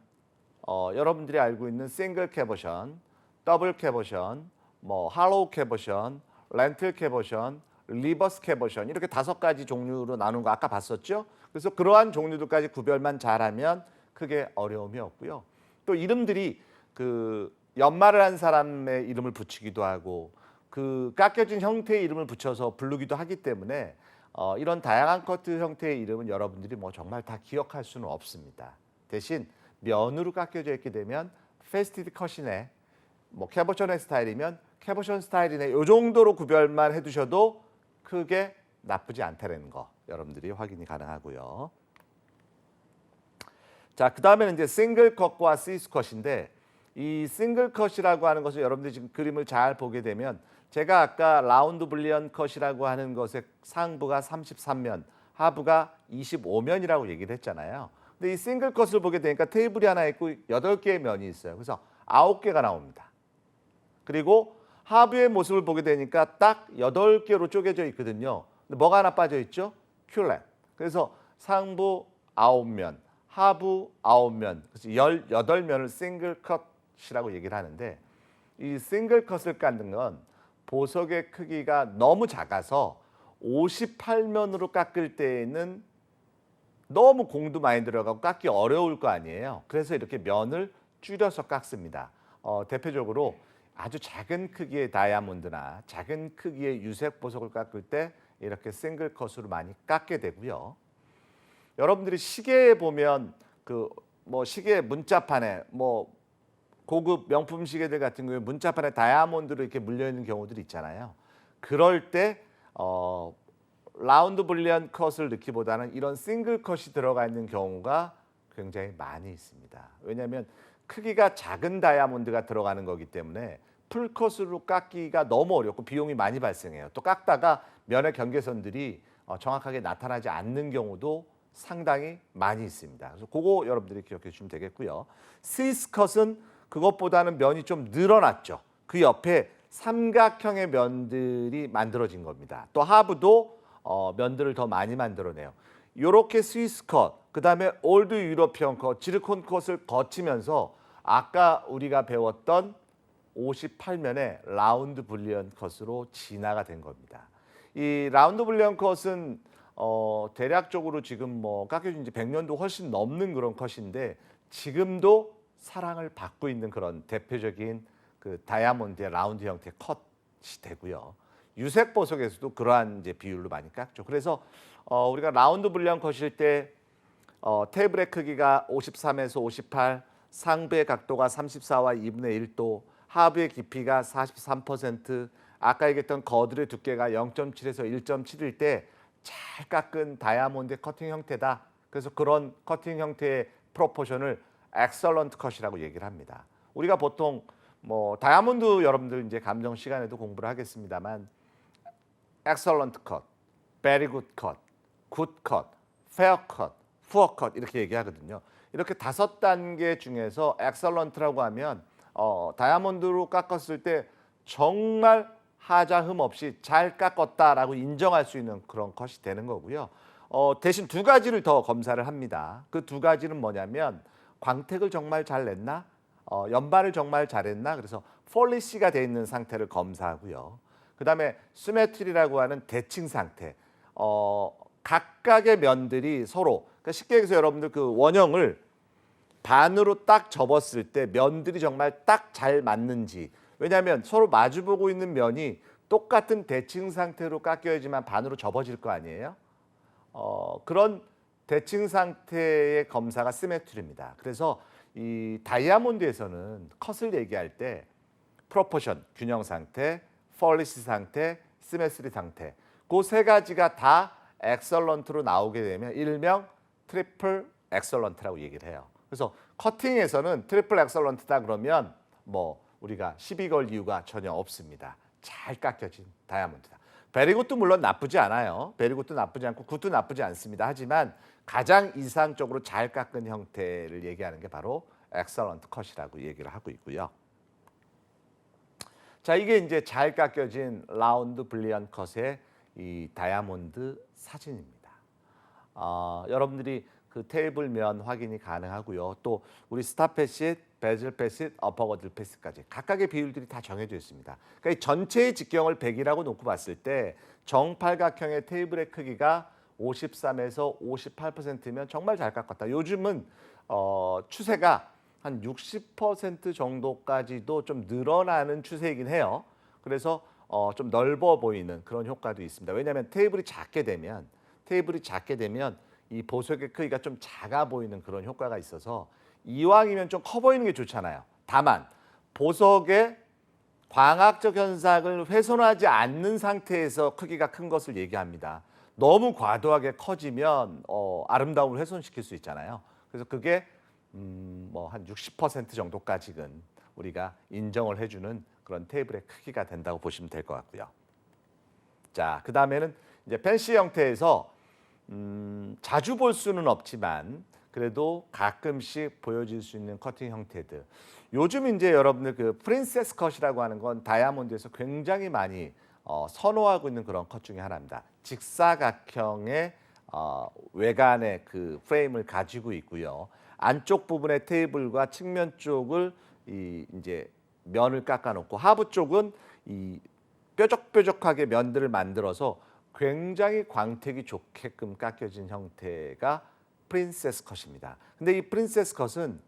Speaker 1: 여러분들이 알고 있는 싱글 캐버션, 더블 캐버션, 뭐 할로우 캐버션, 렌틀 캐버션, 리버스 캐버션 이렇게 5가지 종류로 나눈 거 아까 봤었죠? 그래서 그러한 종류들까지 구별만 잘하면 크게 어려움이 없고요. 또 이름들이 그 연말을 한 사람의 이름을 붙이기도 하고 그 깎여진 형태의 이름을 붙여서 부르기도 하기 때문에 이런 다양한 커트 형태의 이름은 여러분들이 뭐 정말 다 기억할 수는 없습니다. 대신 면으로 깎여져 있게 되면 페스티드 컷이네, 뭐 캐버션의 스타일이면 캐버션 스타일이네, 이 정도로 구별만 해두셔도 크게 나쁘지 않다는 거 여러분들이 확인이 가능하고요. 자, 그 다음에는 이제 싱글 컷과 시스 컷인데 이 싱글 컷이라고 하는 것을 여러분들이 지금 그림을 잘 보게 되면 제가 아까 라운드 불리언 컷이라고 하는 것의 상부가 33면, 하부가 25면이라고 얘기를 했잖아요. 근데 이 싱글 컷을 보게 되니까 테이블이 하나 있고 8개의 면이 있어요. 그래서 9개가 나옵니다. 그리고 하부의 모습을 보게 되니까 딱 8개로 쪼개져 있거든요. 근데 뭐가 하나 빠져 있죠? 큐렛. 그래서 상부 9면, 하부 9면, 그래서 18면을 싱글 컷이라고 얘기를 하는데 이 싱글 컷을 깎는 건 보석의 크기가 너무 작아서 58면으로 깎을 때에는 너무 공도 많이 들어가고 깎기 어려울 거 아니에요. 그래서 이렇게 면을 줄여서 깎습니다. 대표적으로 아주 작은 크기의 다이아몬드나 작은 크기의 유색 보석을 깎을 때 이렇게 싱글 컷으로 많이 깎게 되고요. 여러분들이 시계에 보면 그 뭐 시계 문자판에 뭐 고급 명품 시계들 같은 경우에 문자판에 다이아몬드로 이렇게 물려 있는 경우들이 있잖아요. 그럴 때 라운드 불리언 컷을 넣기보다는 이런 싱글 컷이 들어가 있는 경우가 굉장히 많이 있습니다. 왜냐하면 크기가 작은 다이아몬드가 들어가는 거기 때문에 풀컷으로 깎기가 너무 어렵고 비용이 많이 발생해요. 또 깎다가 면의 경계선들이 정확하게 나타나지 않는 경우도 상당히 많이 있습니다. 그래서 그거 여러분들이 기억해 주시면 되겠고요. 스위스 컷은 그것보다는 면이 좀 늘어났죠. 그 옆에 삼각형의 면들이 만들어진 겁니다. 또 하부도 면들을 더 많이 만들어내요. 이렇게 스위스 컷, 그다음에 올드 유러피언 컷, 지르콘 컷을 거치면서 아까 우리가 배웠던 58면의 라운드 불리언 컷으로 진화가 된 겁니다. 이 라운드 불리언 컷은 대략적으로 지금 뭐 깎여진 지 100년도 훨씬 넘는 그런 컷인데 지금도 사랑을 받고 있는 그런 대표적인 그 다이아몬드의 라운드 형태의 컷이 되고요. 유색 보석에서도 그러한 이제 비율로 많이 깎죠. 그래서 우리가 라운드 불리언 컷일 때 테이블의 크기가 53에서 58, 상부의 각도가 34와 2분의 1도, 하부의 깊이가 43%, 아까 얘기했던 거들의 두께가 0.7에서 1.7일 때 잘 깎은 다이아몬드의 커팅 형태다. 그래서 그런 커팅 형태의 프로포션을 엑설런트 컷이라고 얘기를 합니다. 우리가 보통 뭐 다이아몬드 여러분들 이제 감정 시간에도 공부를 하겠습니다만 엑설런트 컷, 베리 굿 컷, 굿 컷, 페어 컷, 푸어 컷 이렇게 얘기하거든요. 이렇게 5단계 중에서 엑설런트라고 하면 다이아몬드로 깎았을 때 정말 하자흠 없이 잘 깎았다라고 인정할 수 있는 그런 컷이 되는 거고요. 대신 두 가지를 더 검사를 합니다. 그 두 가지는 뭐냐면 광택을 정말 잘 냈나? 연발을 정말 잘했나? 그래서 폴리시가 돼 있는 상태를 검사하고요. 그다음에 시메트리라고 하는 대칭 상태. 각각의 면들이 서로 그러니까 쉽게 얘기해서 여러분들 그 원형을 반으로 딱 접었을 때 면들이 정말 딱 잘 맞는지 왜냐하면 서로 마주보고 있는 면이 똑같은 대칭 상태로 깎여야지만 반으로 접어질 거 아니에요? 그런 대칭 상태의 검사가 시메트리입니다. 그래서 이 다이아몬드에서는 컷을 얘기할 때 프로포션, 균형 상태, 폴리시 상태, 시메트리 상태 그 세 가지가 다 엑설런트로 나오게 되면 일명 트리플 엑설런트라고 얘기를 해요. 그래서 커팅에서는 트리플 엑설런트다 그러면 뭐 우리가 시비 걸 이유가 전혀 없습니다. 잘 깎여진 다이아몬드다. 베리굿도 물론 나쁘지 않아요. 베리굿도 나쁘지 않고 굿도 나쁘지 않습니다. 하지만 가장 이상적으로 잘 깎은 형태를 얘기하는 게 바로 엑설런트 컷이라고 얘기를 하고 있고요. 자, 이게 이제 잘 깎여진 라운드 블리언 컷의 이 다이아몬드 사진입니다. 여러분들이 그 테이블 면 확인이 가능하고요. 또 우리 스타 패킷, 베즐 패킷, 어퍼거들 패킷까지 각각의 비율들이 다 정해져 있습니다. 그러니까 이 전체의 직경을 100이라고 놓고 봤을 때 정팔각형의 테이블의 크기가 53에서 58%면 정말 잘 깎았다. 요즘은 추세가 한 60% 정도까지도 좀 늘어나는 추세이긴 해요. 그래서 좀 넓어 보이는 그런 효과도 있습니다. 왜냐하면 테이블이 작게 되면 이 보석의 크기가 좀 작아 보이는 그런 효과가 있어서 이왕이면 좀 커 보이는 게 좋잖아요. 다만 보석의 광학적 현상을 훼손하지 않는 상태에서 크기가 큰 것을 얘기합니다. 너무 과도하게 커지면 아름다움을 훼손시킬 수 있잖아요. 그래서 그게 뭐 한 60% 정도까지는 우리가 인정을 해주는 그런 테이블의 크기가 된다고 보시면 될 것 같고요. 자, 그 다음에는 이제 펜시 형태에서 자주 볼 수는 없지만 그래도 가끔씩 보여질 수 있는 커팅 형태들. 요즘 이제 여러분들 그 프린세스 컷이라고 하는 건 다이아몬드에서 굉장히 많이 선호하고 있는 그런 컷 중에 하나입니다. 직사각형의 외관의 그 프레임을 가지고 있고요. 안쪽 부분의 테이블과 측면 쪽을 이제 면을 깎아놓고 하부 쪽은 이 뾰족뾰족하게 면들을 만들어서 굉장히 광택이 좋게끔 깎여진 형태가 프린세스 컷입니다. 근데 이 프린세스 컷은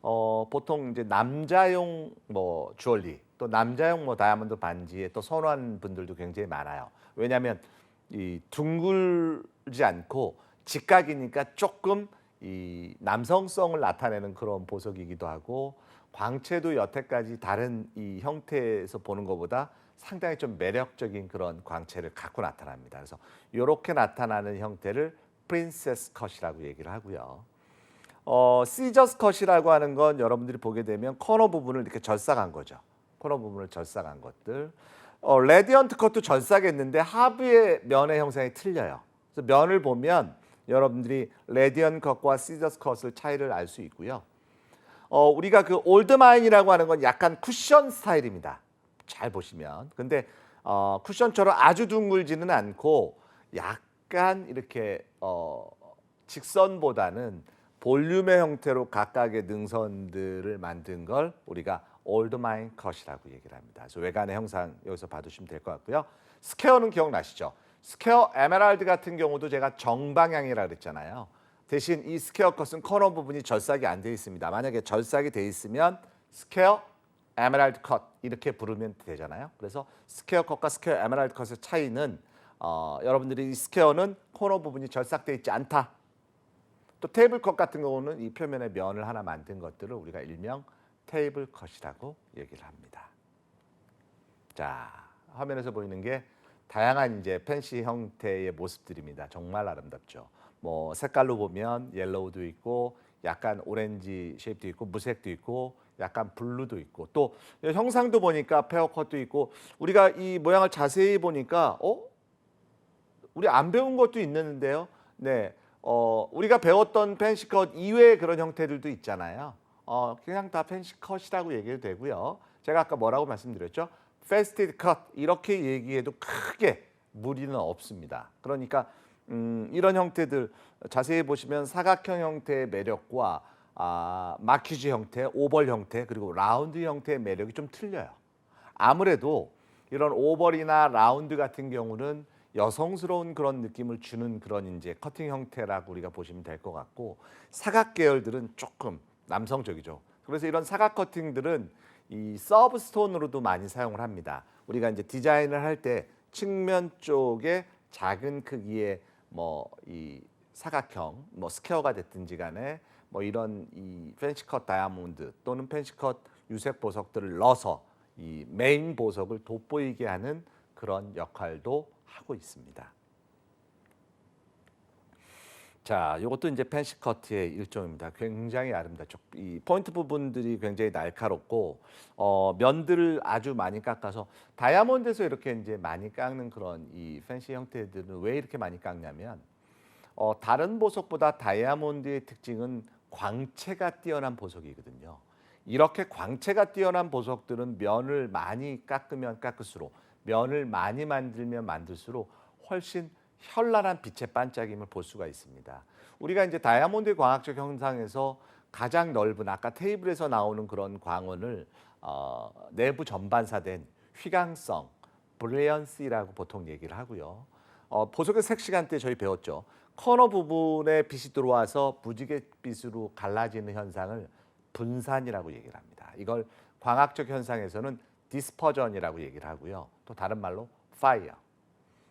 Speaker 1: 보통 이제 남자용 뭐 주얼리 또 남자용 뭐 다이아몬드 반지에 또 선호하는 분들도 굉장히 많아요. 왜냐하면 이 둥글지 않고 직각이니까 조금 이 남성성을 나타내는 그런 보석이기도 하고 광채도 여태까지 다른 이 형태에서 보는 것보다 상당히 좀 매력적인 그런 광채를 갖고 나타납니다. 그래서 이렇게 나타나는 형태를 프린세스 컷이라고 얘기를 하고요. 시저스 컷이라고 하는 건 여러분들이 보게 되면 코너 부분을 이렇게 절삭한 거죠. 코너 부분을 절삭한 것들. 레디언트 컷도 절삭했는데 하부의 면의 형상이 틀려요. 그래서 면을 보면 여러분들이 레디언 컷과 시저스 컷을 차이를 알 수 있고요. 우리가 그 올드마인이라고 하는 건 약간 쿠션 스타일입니다. 잘 보시면. 근데 쿠션처럼 아주 둥글지는 않고 약간 이렇게 직선보다는 볼륨의 형태로 각각의 능선들을 만든 걸 우리가 올드마인 컷이라고 얘기를 합니다. 그래서 외관의 형상 여기서 봐두시면 될 것 같고요. 스퀘어는 기억나시죠? 스퀘어 에메랄드 같은 경우도 제가 정방향이라 그랬잖아요. 대신 이 스퀘어 컷은 코너 부분이 절삭이 안 돼 있습니다. 만약에 절삭이 돼 있으면 스퀘어 에메랄드 컷 이렇게 부르면 되잖아요. 그래서 스퀘어 컷과 스퀘어 에메랄드 컷의 차이는 여러분들이 이 스퀘어는 코너 부분이 절삭돼 있지 않다. 또 테이블 컷 같은 경우는 이 표면에 면을 하나 만든 것들을 우리가 일명 테이블 컷이라고 얘기를 합니다. 자, 화면에서 보이는 게 다양한 이제 펜시 형태의 모습들입니다. 정말 아름답죠. 뭐 색깔로 보면 옐로우도 있고 약간 오렌지 쉐입도 있고 무색도 있고 약간 블루도 있고 또 형상도 보니까 페어 컷도 있고 우리가 이 모양을 자세히 보니까 우리 안 배운 것도 있는데요. 네. 우리가 배웠던 펜시 컷 이외의 그런 형태들도 있잖아요. 그냥 다 펜시 컷이라고 얘기해도 되고요. 제가 아까 뭐라고 말씀드렸죠? 페스티드 컷 이렇게 얘기해도 크게 무리는 없습니다. 그러니까 이런 형태들 자세히 보시면 사각형 형태의 매력과 마키지 형태, 오벌 형태 그리고 라운드 형태의 매력이 좀 틀려요. 아무래도 이런 오벌이나 라운드 같은 경우는 여성스러운 그런 느낌을 주는 그런 이제 커팅 형태라고 우리가 보시면 될 것 같고 사각 계열들은 조금 남성적이죠. 그래서 이런 사각 커팅들은 이 서브 스톤으로도 많이 사용을 합니다. 우리가 이제 디자인을 할 때 측면 쪽에 작은 크기의 뭐 이 사각형, 뭐 스퀘어가 됐든지 간에 뭐 이런 이 펜시컷 다이아몬드 또는 펜시컷 유색 보석들을 넣어서 이 메인 보석을 돋보이게 하는 그런 역할도 하고 있습니다. 자, 이것도 이제 펜시 커트의 일종입니다. 굉장히 아름답죠. 이 포인트 부분들이 굉장히 날카롭고 면들을 아주 많이 깎아서 다이아몬드에서 이렇게 이제 많이 깎는 그런 이 펜시 형태들은 왜 이렇게 많이 깎냐면 다른 보석보다 다이아몬드의 특징은 광채가 뛰어난 보석이거든요. 이렇게 광채가 뛰어난 보석들은 면을 많이 깎으면 깎을수록 면을 많이 만들면 만들수록 훨씬 현란한 빛의 반짝임을 볼 수가 있습니다. 우리가 이제 다이아몬드의 광학적 형상에서 가장 넓은 아까 테이블에서 나오는 그런 광원을 내부 전반사된 휘광성, 브릴리언시라고 보통 얘기를 하고요. 보석의 색 시간 때 저희 배웠죠. 커너 부분에 빛이 들어와서 무지갯빛으로 갈라지는 현상을 분산이라고 얘기를 합니다. 이걸 광학적 현상에서는 디스퍼전이라고 얘기를 하고요. 또 다른 말로 파이어.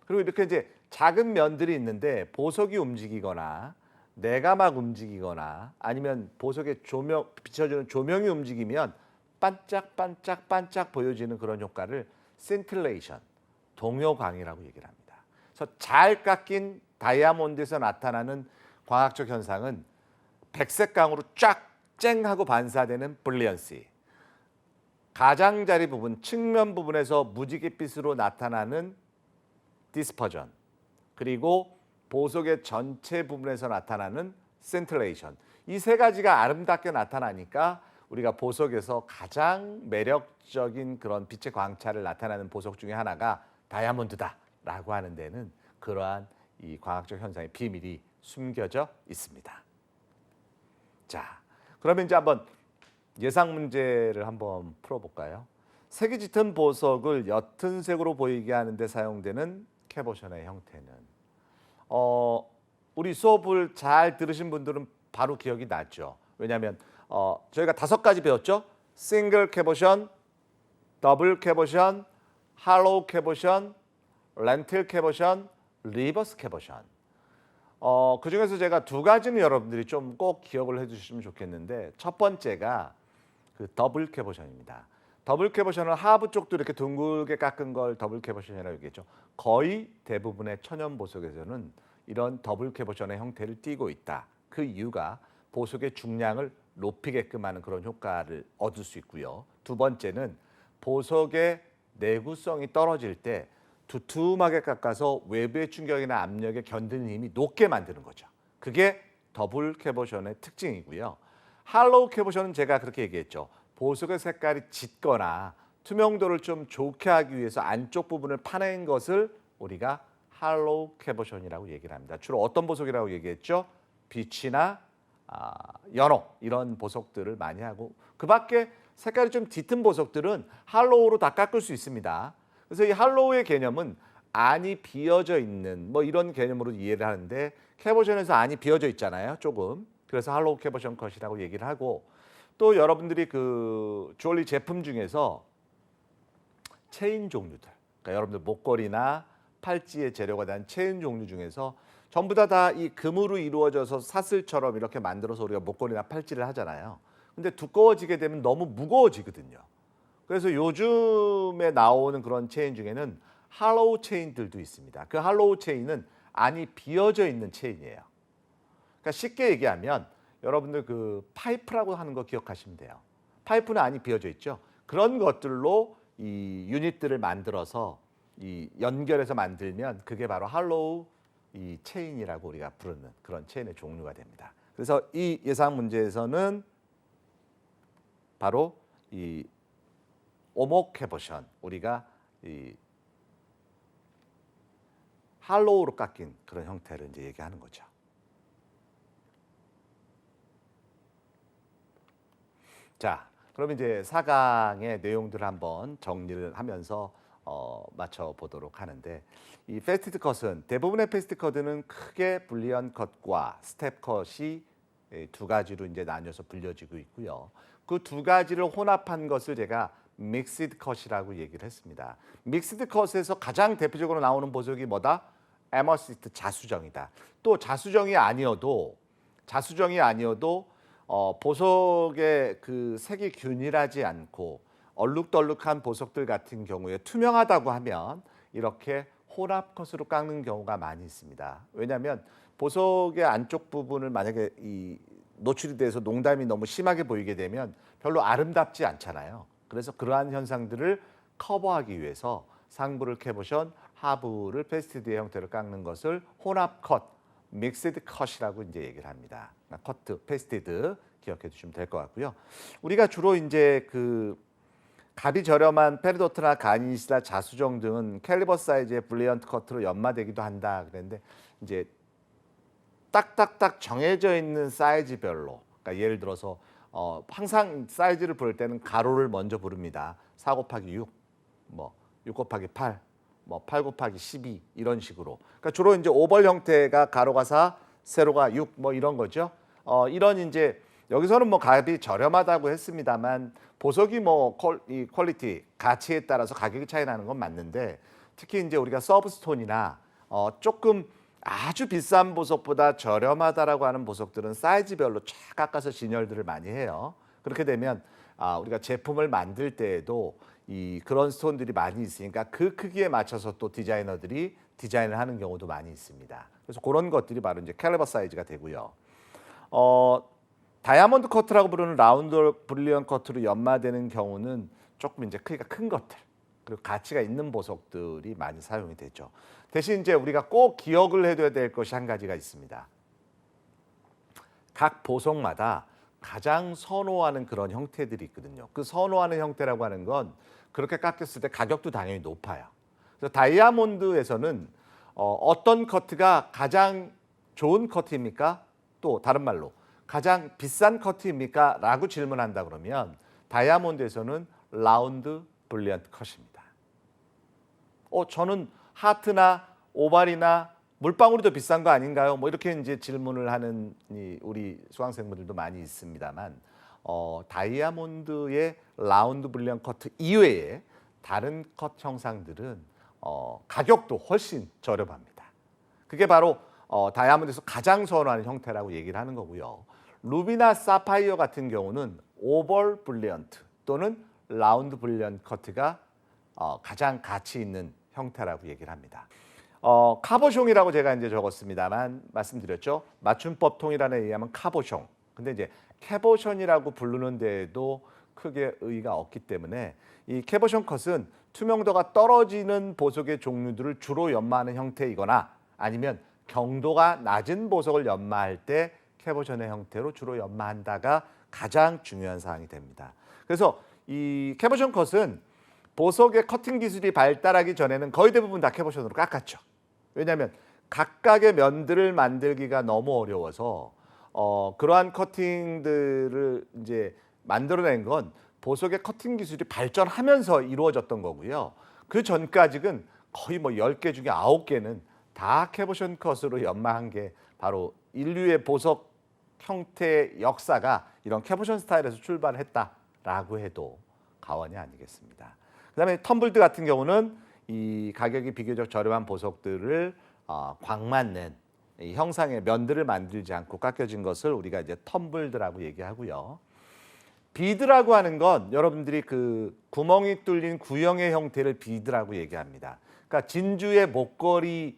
Speaker 1: 그리고 이렇게 이제 작은 면들이 있는데 보석이 움직이거나 내가 막 움직이거나 아니면 보석에 비춰주는 조명이 움직이면 반짝반짝 보여지는 그런 효과를 센틸레이션, 동요광이라고 얘기를 합니다. 그래서 잘 깎인 다이아몬드에서 나타나는 광학적 현상은 백색광으로 쫙 쨍하고 반사되는 브릴리언시, 가장자리 부분, 측면 부분에서 무지갯빛으로 나타나는 디스퍼전, 그리고 보석의 전체 부분에서 나타나는 센틸레이션. 이 세 가지가 아름답게 나타나니까 우리가 보석에서 가장 매력적인 그런 빛의 광차를 나타내는 보석 중에 하나가 다이아몬드다라고 하는 데는 그러한 이 광학적 현상의 비밀이 숨겨져 있습니다. 자, 그러면 이제 한번 예상 문제를 한번 풀어볼까요? 색이 짙은 보석을 옅은 색으로 보이게 하는 데 사용되는 캐보션의 형태는 우리 수업을 잘 들으신 분들은 바로 기억이 나죠. 왜냐하면 저희가 5가지 배웠죠. 싱글 캐보션, 더블 캐보션, 할로우 캐보션, 렌틸 캐보션, 리버스 캐보션. 그중에서 제가 2가지는 여러분들이 좀 꼭 기억을 해주시면 좋겠는데 첫 번째가 그 더블 캐보션입니다. 더블 캐보션은 하부 쪽도 이렇게 둥글게 깎은 걸 더블 캐보션이라고 얘기했죠. 거의 대부분의 천연 보석에서는 이런 더블 캐보션의 형태를 띠고 있다. 그 이유가 보석의 중량을 높이게끔 하는 그런 효과를 얻을 수 있고요. 두 번째는 보석의 내구성이 떨어질 때 두툼하게 깎아서 외부의 충격이나 압력에 견디는 힘이 높게 만드는 거죠. 그게 더블 캐보션의 특징이고요. 할로우 캐보션은 제가 그렇게 얘기했죠. 보석의 색깔이 짙거나 투명도를 좀 좋게 하기 위해서 안쪽 부분을 파낸 것을 우리가 할로우 캐보션이라고 얘기를 합니다. 주로 어떤 보석이라고 얘기했죠? 빛이나 연호 이런 보석들을 많이 하고, 그 밖에 색깔이 좀 짙은 보석들은 할로우로 다 깎을 수 있습니다. 그래서 이 할로우의 개념은 안이 비어져 있는 뭐 이런 개념으로 이해를 하는데, 캐보션에서 안이 비어져 있잖아요, 조금. 그래서 할로우 캐보션 컷이라고 얘기를 하고, 또 여러분들이 그 주얼리 제품 중에서 체인 종류들, 그러니까 여러분들 목걸이나 팔찌의 재료가 된 체인 종류 중에서 전부 다 이 금으로 이루어져서 사슬처럼 이렇게 만들어서 우리가 목걸이나 팔찌를 하잖아요. 근데 두꺼워지게 되면 너무 무거워지거든요. 그래서 요즘에 나오는 그런 체인 중에는 할로우 체인들도 있습니다. 그 할로우 체인은 안이 비어져 있는 체인이에요. 그러니까 쉽게 얘기하면 여러분들 그 파이프라고 하는 거 기억하시면 돼요. 파이프는 안이 비어져 있죠. 그런 것들로 이 유닛들을 만들어서 이 연결해서 만들면 그게 바로 할로우 이 체인이라고 우리가 부르는 그런 체인의 종류가 됩니다. 그래서 이 예상 문제에서는 바로 이 오목해보션, 우리가 이 할로우로 깎인 그런 형태를 이제 얘기하는 거죠. 자, 그럼 이제 4강의 내용들을 한번 정리를 하면서 맞춰보도록 하는데, 이 패스티드 컷은 대부분의 패스티드 컷은 크게 불리언 컷과 스텝 컷이 두 가지로 이제 나뉘어서 불려지고 있고요. 그 두 가지를 혼합한 것을 제가 믹스드 컷이라고 얘기를 했습니다. 믹스드 컷에서 가장 대표적으로 나오는 보석이 뭐다? 에머시스트, 자수정이다. 또 자수정이 아니어도 보석의 그 색이 균일하지 않고 얼룩덜룩한 보석들 같은 경우에 투명하다고 하면 이렇게 혼합 컷으로 깎는 경우가 많이 있습니다. 왜냐하면 보석의 안쪽 부분을 만약에 이 노출이 돼서 농담이 너무 심하게 보이게 되면 별로 아름답지 않잖아요. 그래서 그러한 현상들을 커버하기 위해서 상부를 캐보션, 하부를 패스티드의 형태로 깎는 것을 혼합 컷, 믹스드 컷이라고 이제 얘기를 합니다. 커트, 패스티드 기억해 두시면 될 것 같고요. 우리가 주로 이제 그 값이 저렴한 페리도트나 가니시나 자수정 등은 캘리버 사이즈의 블리언트 커트로 연마되기도 한다 그랬는데, 이제 딱딱딱 정해져 있는 사이즈별로, 그러니까 예를 들어서 항상 사이즈를 부를 때는 가로를 먼저 부릅니다. 4 곱하기 6, 뭐 6 곱하기 8, 뭐 8 곱하기 12 이런 식으로. 그러니까 주로 이제 오벌 형태가 가로가 4, 세로가 6 뭐 이런 거죠. 이런 이제 여기서는 뭐 값이 저렴하다고 했습니다만 보석이 뭐 이 퀄리티, 가치에 따라서 가격이 차이 나는 건 맞는데, 특히 이제 우리가 서브스톤이나 조금 아주 비싼 보석보다 저렴하다라고 하는 보석들은 사이즈별로 쫙 깎아서 진열들을 많이 해요. 그렇게 되면 우리가 제품을 만들 때에도 이 그런 스톤들이 많이 있으니까 그 크기에 맞춰서 또 디자이너들이 디자인을 하는 경우도 많이 있습니다. 그래서 그런 것들이 바로 이제 캘리버 사이즈가 되고요. 다이아몬드 커트라고 부르는 라운드 브릴리언 커트로 연마되는 경우는 조금 이제 크기가 큰 것들, 그리고 가치가 있는 보석들이 많이 사용이 되죠. 대신 이제 우리가 꼭 기억을 해둬야 될 것이 한 가지가 있습니다. 각 보석마다 가장 선호하는 그런 형태들이 있거든요. 그 선호하는 형태라고 하는 건 그렇게 깎였을 때 가격도 당연히 높아요. 그래서 다이아몬드에서는 어떤 커트가 가장 좋은 커트입니까? 또 다른 말로 가장 비싼 커트입니까? 라고 질문한다 그러면 다이아몬드에서는 라운드 브릴리언트 컷입니다. 저는 하트나 오발이나 물방울이 더 비싼 거 아닌가요? 뭐 이렇게 이제 질문을 하는 우리 수강생분들도 많이 있습니다만, 다이아몬드의 라운드 브릴리언트 커트 이외에 다른 컷 형상들은 가격도 훨씬 저렴합니다. 그게 바로 다이아몬드에서 가장 선호하는 형태라고 얘기를 하는 거고요. 루비나 사파이어 같은 경우는 오벌 브릴리언트 또는 라운드 브릴리언트 커트가 가장 가치 있는 형태라고 얘기를 합니다. 카보숑이라고 제가 이제 적었습니다만 말씀드렸죠. 맞춤법 통일안에 의하면 카보숑. 근데 이제 캐보션이라고 부르는 데에도 크게 의의가 없기 때문에 이 캐보션 컷은 투명도가 떨어지는 보석의 종류들을 주로 연마하는 형태이거나 아니면 경도가 낮은 보석을 연마할 때 캐보션의 형태로 주로 연마한다가 가장 중요한 사항이 됩니다. 그래서 이 캐보션 컷은 보석의 커팅 기술이 발달하기 전에는 거의 대부분 다 캐보션으로 깎았죠. 왜냐하면 각각의 면들을 만들기가 너무 어려워서 그러한 커팅들을 이제 만들어낸 건 보석의 커팅 기술이 발전하면서 이루어졌던 거고요. 그 전까지는 거의 뭐 10개 중에 9개는 다 캐보션 컷으로 연마한 게 바로 인류의 보석 형태의 역사가 이런 캐보션 스타일에서 출발했다라고 해도 과언이 아니겠습니다. 그다음에 텀블드 같은 경우는 이 가격이 비교적 저렴한 보석들을 광만 낸 이 형상의 면들을 만들지 않고 깎여진 것을 우리가 이제 텀블드라고 얘기하고요. 비드라고 하는 건 여러분들이 그 구멍이 뚫린 구형의 형태를 비드라고 얘기합니다. 그러니까 진주의 목걸이를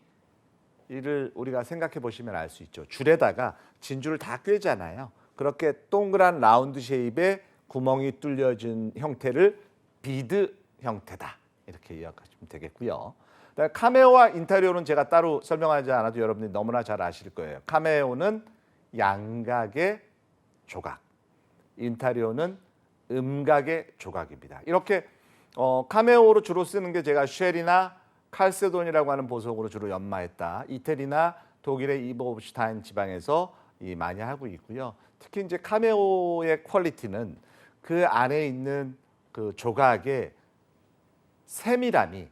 Speaker 1: 우리가 생각해 보시면 알 수 있죠. 줄에다가 진주를 다 꿰잖아요. 그렇게 동그란 라운드 쉐입의 구멍이 뚫려진 형태를 비드 형태다. 이렇게 이해하시면 되겠고요. 카메오와 인타리오는 제가 따로 설명하지 않아도 여러분들이 너무나 잘 아실 거예요. 카메오는 양각의 조각, 인타리오는 음각의 조각입니다. 이렇게 카메오로 주로 쓰는 게 제가 쉘이나 칼세돈이라고 하는 보석으로 주로 연마했다. 이태리나 독일의 이버슈타인 지방에서 많이 하고 있고요. 특히 이제 카메오의 퀄리티는 그 안에 있는 그 조각의 세밀함이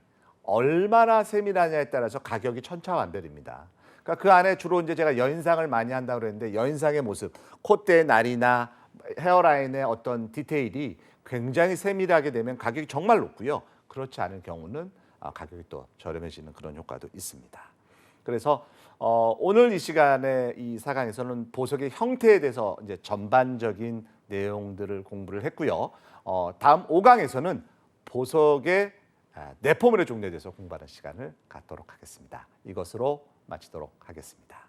Speaker 1: 얼마나 세밀하냐에 따라서 가격이 천차만별입니다. 그러니까 그 안에 주로 이제 제가 여인상을 많이 한다고 그랬는데 여인상의 모습, 콧대의 날이나 헤어라인의 어떤 디테일이 굉장히 세밀하게 되면 가격이 정말 높고요. 그렇지 않은 경우는 가격이 또 저렴해지는 그런 효과도 있습니다. 그래서 오늘 이 시간에 이 4강에서는 보석의 형태에 대해서 이제 전반적인 내용들을 공부를 했고요. 다음 5강에서는 보석의 내포물의 종류에 대해서 공부하는 시간을 갖도록 하겠습니다. 이것으로 마치도록 하겠습니다.